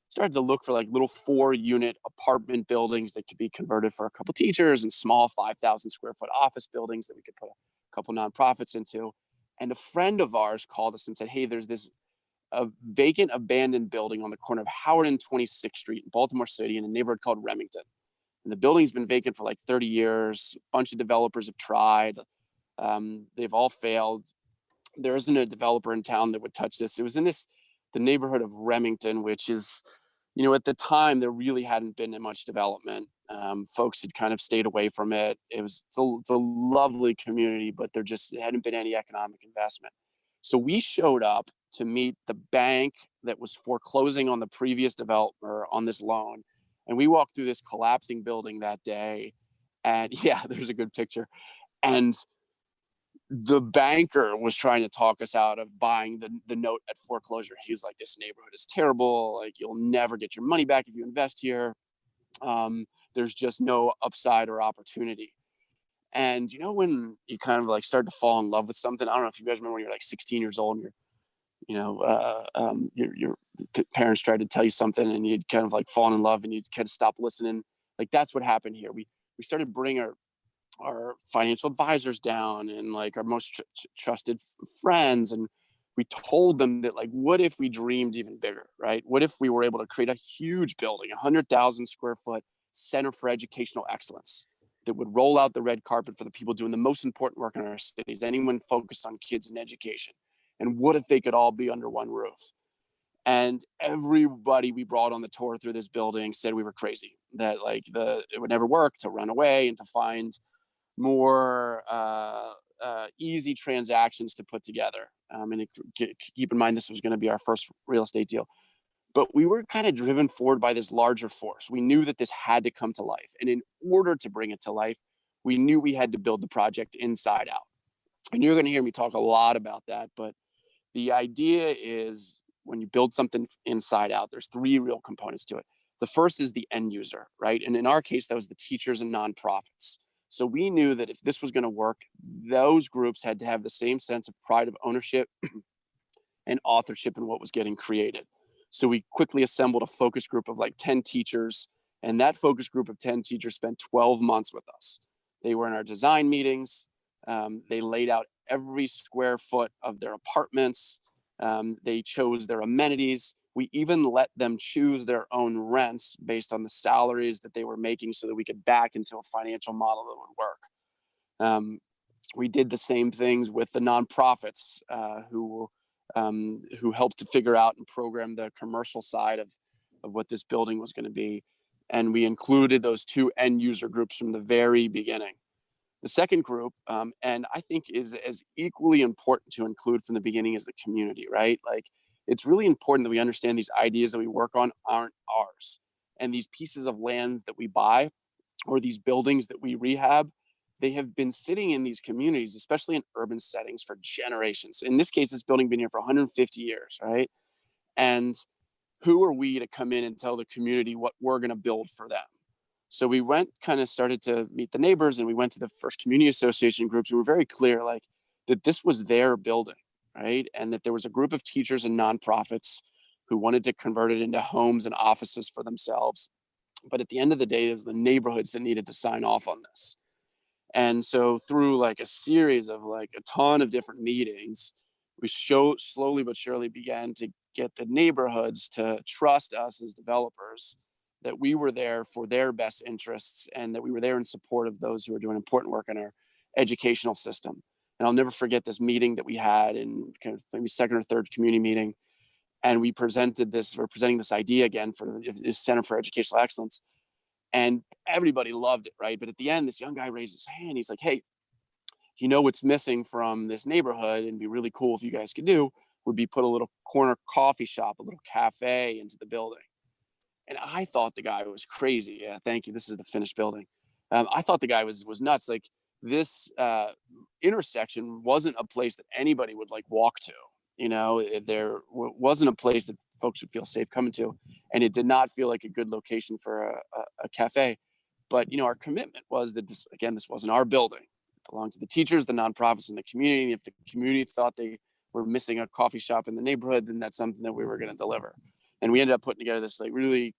started to look for like little 4-unit apartment buildings that could be converted for a couple teachers, and small 5,000 square foot office buildings that we could put a couple nonprofits into. And a friend of ours called us and said, hey, there's this vacant abandoned building on the corner of Howard and 26th Street in Baltimore City in a neighborhood called Remington. And the building's been vacant for like 30 years. A bunch of developers have tried. They've all failed. There isn't a developer in town that would touch this. It was in the neighborhood of Remington, which is, at the time there really hadn't been much development. Folks had kind of stayed away from it. It's a lovely community, but there hadn't been any economic investment. So we showed up to meet the bank that was foreclosing on the previous developer on this loan. And we walked through this collapsing building that day. And yeah, there's a good picture. And the banker was trying to talk us out of buying the note at foreclosure. He was like, this neighborhood is terrible. Like, you'll never get your money back if you invest here. There's just no upside or opportunity. And when you kind of like start to fall in love with something, I don't know if you guys remember when you're like 16 years old and your parents tried to tell you something and you'd kind of like fall in love and you'd kind of stop listening. Like, that's what happened here. We started bringing our financial advisors down and like our most trusted friends, and we told them that, like, what if we dreamed even bigger, right? What if we were able to create a huge building, 100,000 square foot center for educational excellence that would roll out the red carpet for the people doing the most important work in our cities, anyone focused on kids and education. And what if they could all be under one roof? And everybody we brought on the tour through this building said we were crazy, that like it would never work, to run away and to find more easy transactions to put together. And keep in mind, this was going to be our first real estate deal. But we were kind of driven forward by this larger force. We knew that this had to come to life. And in order to bring it to life, we knew we had to build the project inside out. And you're going to hear me talk a lot about that. But the idea is, when you build something inside out, there's 3 real components to it. The first is the end user, right? And in our case, that was the teachers and nonprofits. So we knew that if this was going to work, those groups had to have the same sense of pride of ownership and authorship in what was getting created. So we quickly assembled a focus group of like 10 teachers, and that focus group of 10 teachers spent 12 months with us. They were in our design meetings. They laid out every square foot of their apartments. They chose their amenities. We even let them choose their own rents based on the salaries that they were making, so that we could back into a financial model that would work. We did the same things with the nonprofits who helped to figure out and program the commercial side of what this building was going to be. And we included those 2 end user groups from the very beginning. The second group, and I think is as equally important to include from the beginning, as the community, right? Like, it's really important that we understand these ideas that we work on aren't ours. And these pieces of land that we buy, or these buildings that we rehab, they have been sitting in these communities, especially in urban settings, for generations. In this case, this building been here for 150 years, right? And who are we to come in and tell the community what we're going to build for them? So we started to meet the neighbors, and we went to the first community association groups. We were very clear, like, that this was their building, right? And that there was a group of teachers and nonprofits who wanted to convert it into homes and offices for themselves. But at the end of the day, it was the neighborhoods that needed to sign off on this. And so through like a series of like a ton of different meetings, we slowly but surely began to get the neighborhoods to trust us as developers, that we were there for their best interests, and that we were there in support of those who are doing important work in our educational system. And I'll never forget this meeting that we had in kind of maybe second or third community meeting. And we're presenting this idea again for this Center for Educational Excellence. And everybody loved it, right? But at the end, this young guy raised his hand. He's like, hey, what's missing from this neighborhood, and be really cool if you guys could do, would be put a little corner coffee shop, a little cafe into the building. And I thought the guy was crazy. Yeah, thank you. This is the finished building. I thought the guy was nuts. Like, this intersection wasn't a place that anybody would like walk to. There wasn't a place that folks would feel safe coming to, and it did not feel like a good location for a cafe. But our commitment was that this wasn't our building. belong to the teachers, the nonprofits, and the community. And if the community thought they were missing a coffee shop in the neighborhood, then that's something that we were going to deliver. And we ended up putting together this like really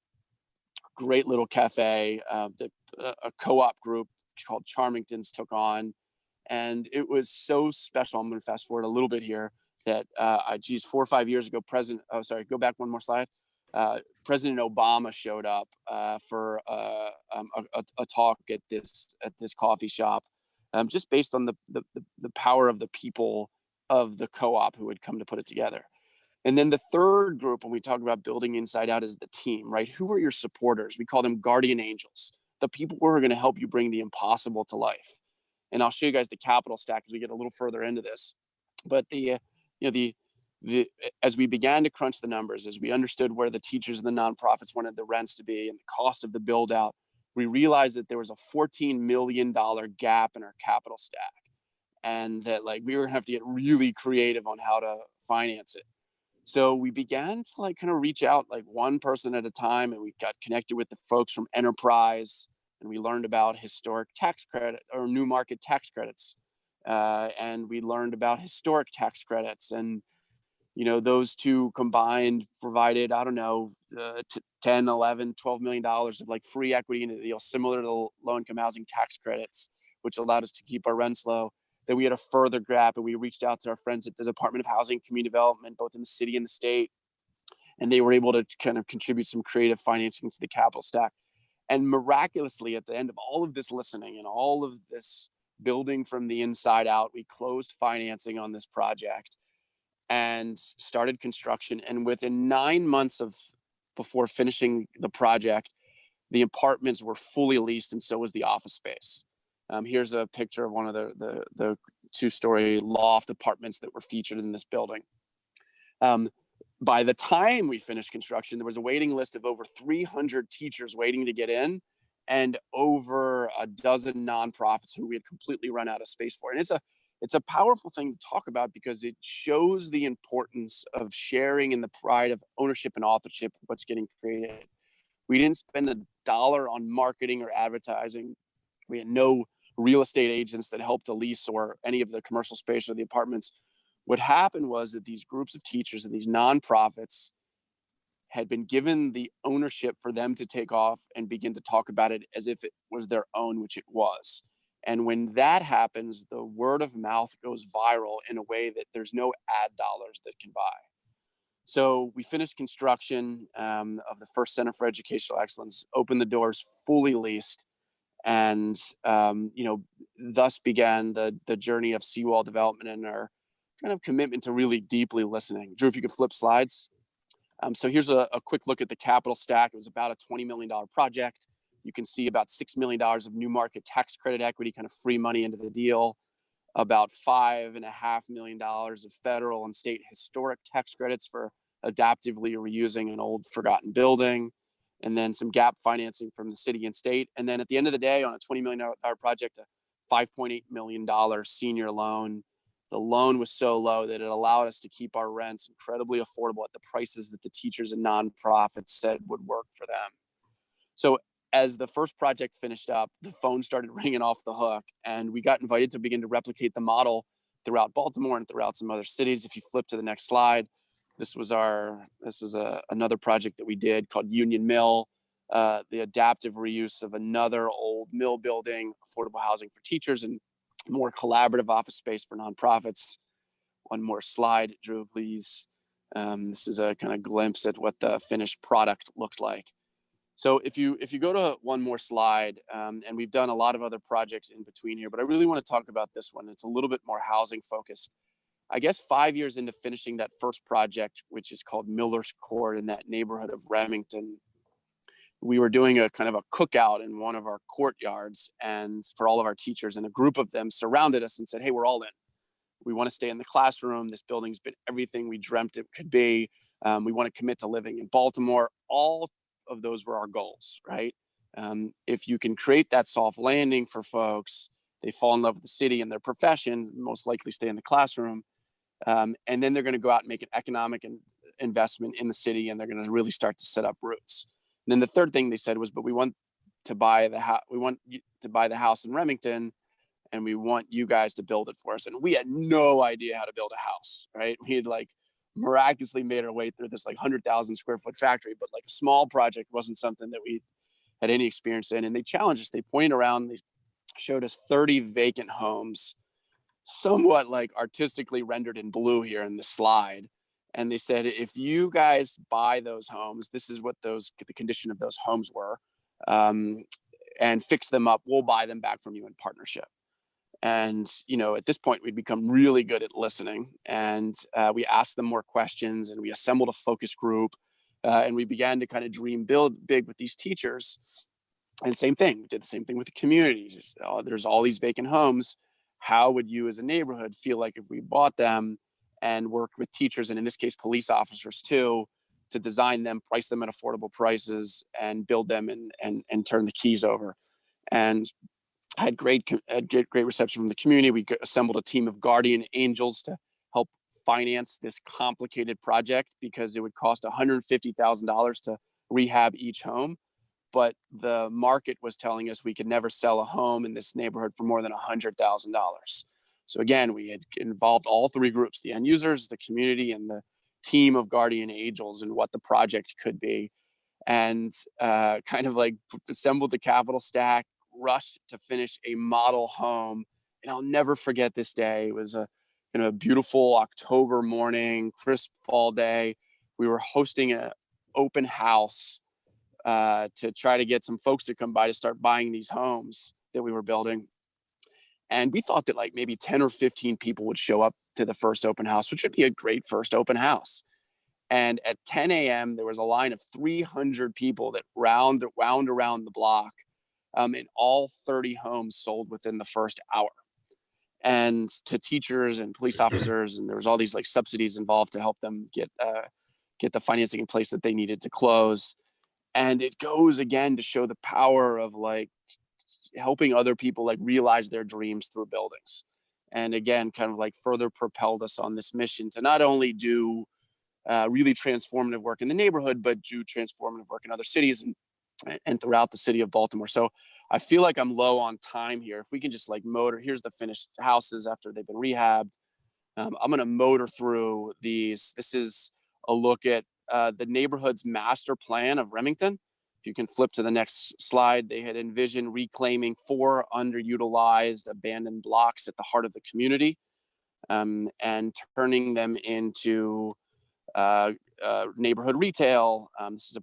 great little cafe that a co-op group called Charmingtons took on. And it was so special. I'm going to fast forward a little bit here that, 4 or 5 years ago, go back one more slide. President Obama showed up for a talk at this coffee shop, just based on the power of the people of the co-op who had come to put it together. And then the third group, when we talk about building inside out, is the team, right? Who are your supporters? We call them guardian angels, the people who are going to help you bring the impossible to life. And I'll show you guys the capital stack as we get a little further into this. But as we began to crunch the numbers, as we understood where the teachers and the nonprofits wanted the rents to be and the cost of the build out, we realized that there was a $14 million gap in our capital stack, and that like we were gonna have to get really creative on how to finance it. So we began to like kind of reach out like one person at a time, and we got connected with the folks from Enterprise, and we learned about historic tax credit or new market tax credits. And we learned about historic tax credits, and those two combined provided, I don't know, 10, 11, $12 million of like free equity in the deal, similar to the low-income housing tax credits, which allowed us to keep our rents low. Then we had a further gap, and we reached out to our friends at the Department of Housing and Community Development, both in the city and the state, and they were able to kind of contribute some creative financing to the capital stack. And miraculously, at the end of all of this listening and all of this building from the inside out, we closed financing on this project and started construction. And within 9 months before finishing the project, the apartments were fully leased, and so was the office space. Here's a picture of one of the two-story loft apartments that were featured in this building. By the time we finished construction, there was a waiting list of over 300 teachers waiting to get in, and over a dozen nonprofits who we had completely run out of space for. And it's a powerful thing to talk about because it shows the importance of sharing in the pride of ownership and authorship of what's getting created. We didn't spend $1 on marketing or advertising. We had no real estate agents that helped to lease or any of the commercial space or the apartments. What happened was that these groups of teachers and these nonprofits had been given the ownership for them to take off and begin to talk about it as if it was their own, which it was. And when that happens, the word of mouth goes viral in a way that there's no ad dollars that can buy. So we finished construction of the first Center for Educational Excellence, opened the doors, fully leased, and thus began the journey of seawall development and our kind of commitment to really deeply listening. Drew, if you could flip slides. So here's a quick look at the capital stack. It was about a $20 million project. You can see about $6 million of new market tax credit equity, kind of free money into the deal, about $5.5 million of federal and state historic tax credits for adaptively reusing an old forgotten building, and then some gap financing from the city and state. And then at the end of the day, on a $20 million project, a $5.8 million senior loan. The loan was so low that it allowed us to keep our rents incredibly affordable at the prices that the teachers and nonprofits said would work for them. So as the first project finished up, the phone started ringing off the hook, and we got invited to begin to replicate the model throughout Baltimore and throughout some other cities. If you flip to the next slide, this was another project that we did called Union Mill, the adaptive reuse of another old mill building, affordable housing for teachers, and more collaborative office space for nonprofits. One more slide, Drew, please. This is a kind of glimpse at what the finished product looked like. So if you go to one more slide, and we've done a lot of other projects in between here, but I really want to talk about this one. It's a little bit more housing focused. I guess 5 years into finishing that first project, which is called Miller's Court in that neighborhood of Remington, we were doing a kind of a cookout in one of our courtyards, and for all of our teachers, and a group of them surrounded us and said, "Hey, we're all in. We want to stay in the classroom. This building's been everything we dreamt it could be. We want to commit to living in Baltimore." All of those were our goals, right? If you can create that soft landing for folks, they fall in love with the city and their profession, most likely stay in the classroom. And then they're going to go out and make an economic investment in the city, and they're going to really start to set up roots. And then the third thing they said was, but we want to buy the house in Remington and we want you guys to build it for us. And we had no idea how to build a house, right? We had like miraculously made our way through this like 100,000 square foot factory, but like a small project wasn't something that we had any experience in. And they challenged us. They pointed around, they showed us 30 vacant homes, somewhat like artistically rendered in blue here in the slide. And they said, if you guys buy those homes, this is what the condition of those homes were, and fix them up, we'll buy them back from you in partnership. And, at this point, we'd become really good at listening, and we asked them more questions, and we assembled a focus group, and we began to kind of dream big with these teachers. And same thing, we did the same thing with the community. Just, there's all these vacant homes. How would you as a neighborhood feel like if we bought them and worked with teachers, and in this case, police officers too, to design them, price them at affordable prices, and build them and turn the keys over? And had great reception from the community. We assembled a team of guardian angels to help finance this complicated project, because it would cost $150,000 to rehab each home. But the market was telling us we could never sell a home in this neighborhood for more than $100,000. So again, we had involved all three groups: the end users, the community, and the team of guardian angels, in what the project could be. And kind of like assembled the capital stack, rushed to finish a model home. And I'll never forget this day. It was a beautiful October morning, crisp fall day. We were hosting an open house to try to get some folks to come by to start buying these homes that we were building. And we thought that like maybe 10 or 15 people would show up to the first open house, which would be a great first open house. And at 10 a.m., there was a line of 300 people that wound around the block. And all 30 homes sold within the first hour. And to teachers and police officers, and there was all these like subsidies involved to help them get the financing in place that they needed to close. And it goes again to show the power of like helping other people like realize their dreams through buildings. And again, kind of like further propelled us on this mission to not only do really transformative work in the neighborhood, but do transformative work in other cities and throughout the city of Baltimore. So I feel like I'm low on time here. If we can just like motor, here's the finished houses after they've been rehabbed. I'm going to motor through these. This is a look at the neighborhood's master plan of Remington. If you can flip to the next slide, they had envisioned reclaiming 4 underutilized abandoned blocks at the heart of the community, and turning them into neighborhood retail. This is a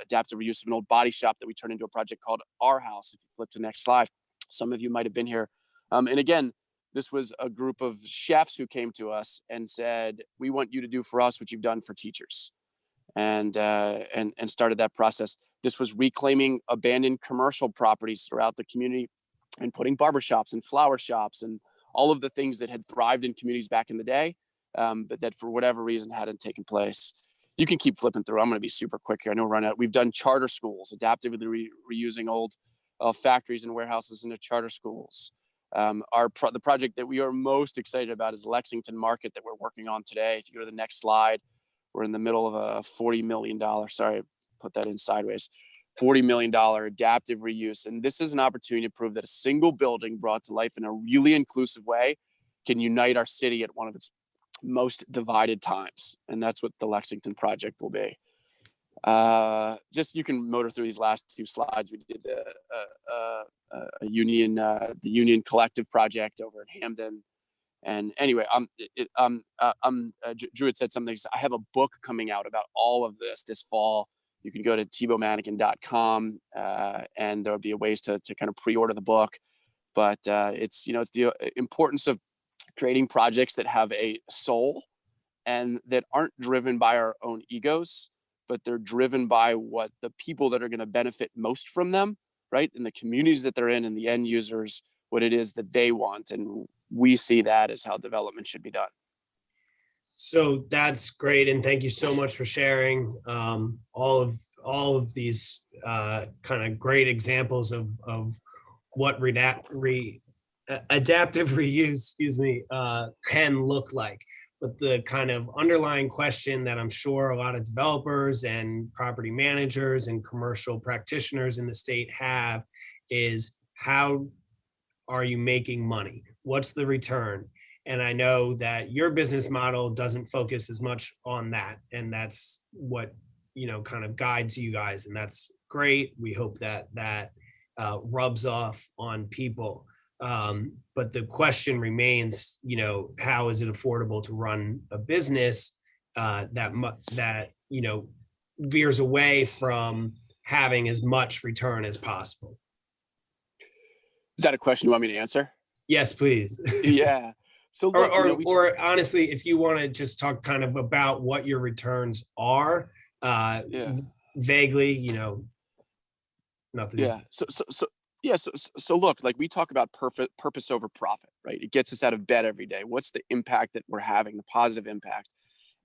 adaptive reuse of an old body shop that we turned into a project called Our House. If you flip to the next slide, some of you might have been here. And again, this was a group of chefs who came to us and said, we want you to do for us what you've done for teachers, and started that process. This was reclaiming abandoned commercial properties throughout the community and putting barbershops and flower shops and all of the things that had thrived in communities back in the day, but that for whatever reason hadn't taken place. You can keep flipping through. I'm going to be super quick here. I know we're running out. We've done charter schools, adaptively reusing old factories and warehouses into charter schools. The project that we are most excited about is Lexington Market that we're working on today. If you go to the next slide, we're in the middle of a $40 million, sorry, put that in sideways, $40 million adaptive reuse. And this is an opportunity to prove that a single building brought to life in a really inclusive way can unite our city at one of its most divided times. And that's what the Lexington project will be. Just you can motor through these last 2 slides. We did the Union Collective project over in Hamden. And anyway, Drew had said something. I have a book coming out about all of this fall. You can go to tebowmannequin.com, and there'll be ways to kind of pre-order the book. But it's the importance of creating projects that have a soul and that aren't driven by our own egos, but they're driven by what the people that are going to benefit most from them, right? And the communities that they're in and the end users, what it is that they want. And we see that as how development should be done. So that's great. And thank you so much for sharing all of these kind of great examples of what adaptive reuse, can look like. But the kind of underlying question that I'm sure a lot of developers and property managers and commercial practitioners in the state have is, how are you making money? What's the return? And I know that your business model doesn't focus as much on that. And that's what, kind of guides you guys. And that's great. We hope that rubs off on people. But the question remains, how is it affordable to run a business that veers away from having as much return as possible? Is that a question you want me to answer? Yes, please. Yeah. So look, or honestly, if you want to just talk kind of about what your returns are, vaguely, nothing. Yeah. So look, like we talk about purpose over profit, right? It gets us out of bed every day. What's the impact that we're having, the positive impact?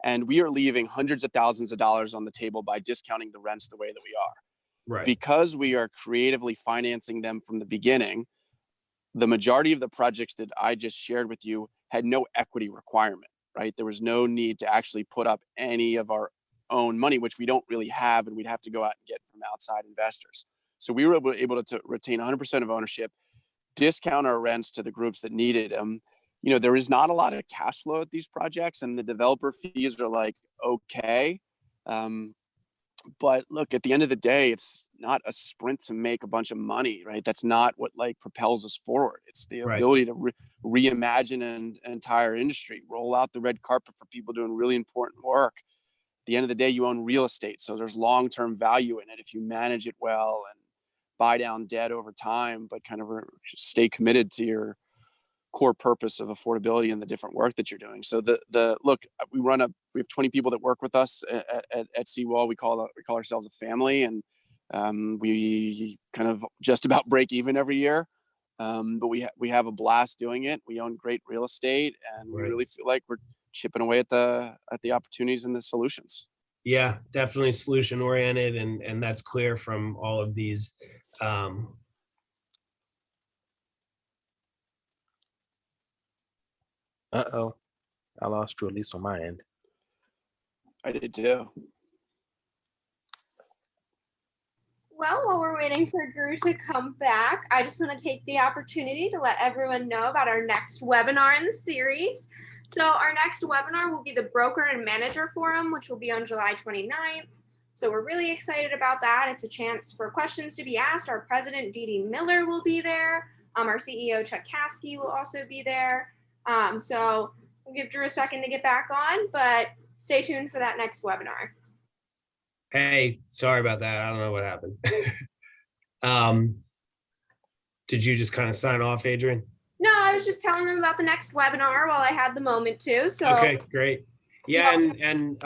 And we are leaving hundreds of thousands of dollars on the table by discounting the rents the way that we are. Right. Because we are creatively financing them from the beginning, the majority of the projects that I just shared with you had no equity requirement, right? There was no need to actually put up any of our own money, which we don't really have, and we'd have to go out and get from outside investors. So we were able to retain 100% of ownership, discount our rents to the groups that needed them. There is not a lot of cash flow at these projects, and the developer fees are like, okay. But look, at the end of the day, it's not a sprint to make a bunch of money, right? That's not what like propels us forward. It's the ability to reimagine an entire industry, roll out the red carpet for people doing really important work. At the end of the day, you own real estate. So there's long-term value in it if you manage it well and buy down debt over time, but kind of stay committed to your core purpose of affordability and the different work that you're doing. So look, we have 20 people that work with us at Seawall. We call ourselves a family, and we kind of just about break even every year. But we have a blast doing it. We own great real estate, and we really feel like we're chipping away at the opportunities and the solutions. Yeah, definitely solution oriented, and that's clear from all of these. Uh-oh, I lost Drew, at least on my end. I did too. Well, while we're waiting for Drew to come back, I just want to take the opportunity to let everyone know about our next webinar in the series. So our next webinar will be the Broker and Manager Forum, which will be on July 29th. So we're really excited about that. It's a chance for questions to be asked. Our president, Dee Dee Miller, will be there. Our CEO, Chuck Caskey, will also be there. So we'll give Drew a second to get back on, but stay tuned for that next webinar. Hey, sorry about that. I don't know what happened. Did you just kind of sign off, Adrian? No, I was just telling them about the next webinar while I had the moment to. So okay, great. Yeah, and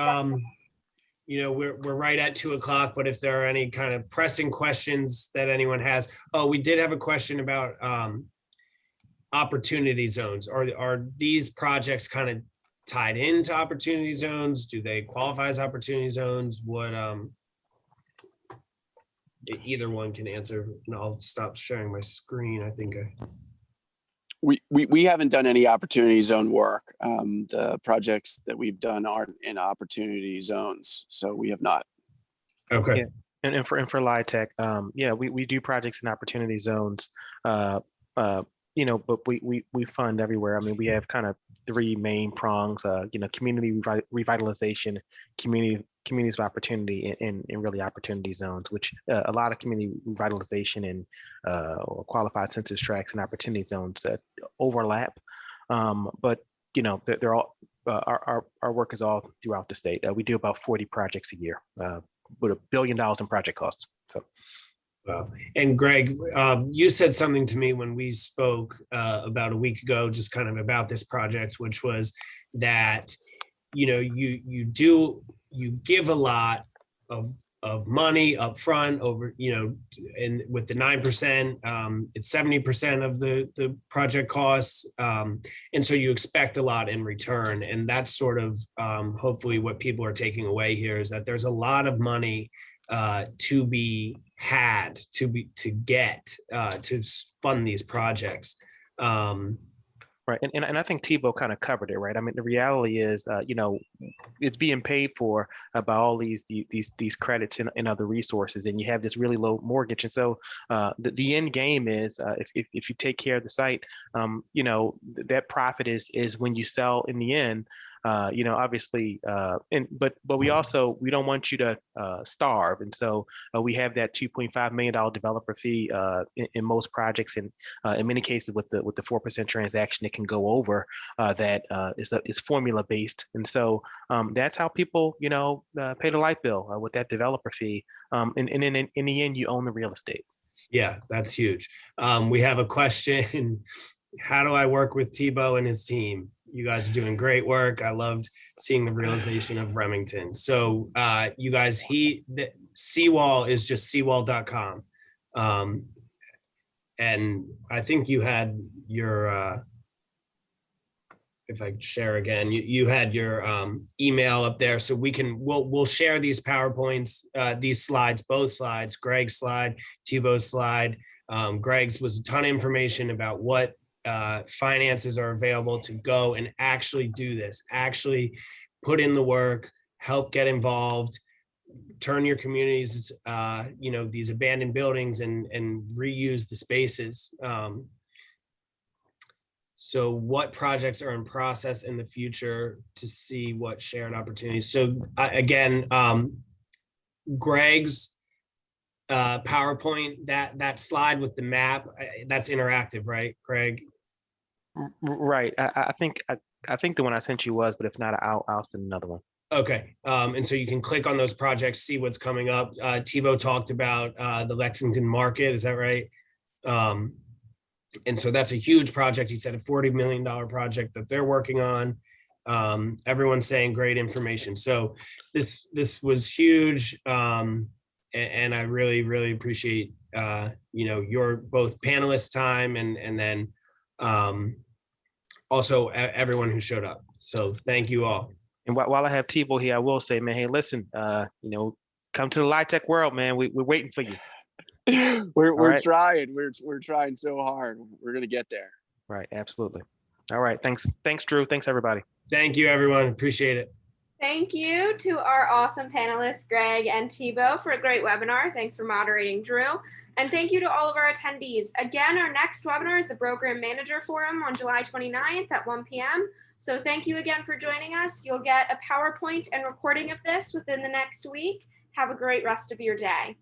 we're right at 2:00, but if there are any kind of pressing questions that anyone has. Oh, we did have a question about opportunity zones. Are these projects kind of tied into opportunity zones? Do they qualify as opportunity zones? What either one can answer, and I'll stop sharing my screen. I think we haven't done any opportunity zone work. The projects that we've done aren't in opportunity zones, so we have not. Okay. Yeah. And for LIHTC, we do projects in opportunity zones. But we fund everywhere. I mean, we have kind of three main prongs, community revitalization, communities of opportunity, and really opportunity zones, which a lot of community revitalization and qualified census tracts and opportunity zones overlap. But they're all our work is all throughout the state. We do about 40 projects a year with $1 billion in project costs. So. And Greg, you said something to me when we spoke about a week ago, just kind of about this project, which was that, you give a lot of money up front over, and with the 9%, it's 70% of the project costs. And so you expect a lot in return. And that's sort of hopefully what people are taking away here, is that there's a lot of money to be had, to fund these projects. Right. Right. And I think Tebow kind of covered it, right? I mean, the reality is, it's being paid for by all these credits and other resources, and you have this really low mortgage. And so the end game is if you take care of the site, that profit is when you sell in the end. Obviously, but we don't want you to starve, and so we have that $2.5 million developer fee in most projects, and in many cases with the 4% transaction, it can go over that is formula based, and so that's how people pay the light bill with that developer fee, and then in the end, you own the real estate. Yeah, that's huge. We have a question. How do I work with Tebow and his team? You guys are doing great work. I loved seeing the realization of Remington. So you guys, Seawall is just seawall.com. And I think you had your, if I share again, you had your email up there, so we'll share these PowerPoints, these slides, both slides, Greg's slide, Tebow's slide. Greg's was a ton of information about what finances are available to go and actually do this, actually put in the work, help get involved, turn your communities, these abandoned buildings and reuse the spaces. So what projects are in process in the future to see what shared opportunities? So again, Greg's PowerPoint, that slide with the map, that's interactive, right, Greg? Right. I think the one I sent you was, but if not, I'll send another one. Okay. And so you can click on those projects, see what's coming up. Tebow talked about the Lexington Market. Is that right? And so that's a huge project. He said a $40 million project that they're working on. Everyone's saying great information. So this was huge. And I really, really appreciate, your both panelists' time and then also everyone who showed up. So thank you all. And while I have Tebow here, I will say, man, hey, listen, come to the LIHTC world, man. We're waiting for you. We're right. trying. We're trying so hard. We're gonna get there. Right. Absolutely. All right. Thanks, Drew. Thanks, everybody. Thank you, everyone. Appreciate it. Thank you to our awesome panelists, Greg and Tebow, for a great webinar. Thanks for moderating, Drew. And thank you to all of our attendees. Again, our next webinar is the Program Manager Forum on July 29th at 1 p.m. So thank you again for joining us. You'll get a PowerPoint and recording of this within the next week. Have a great rest of your day.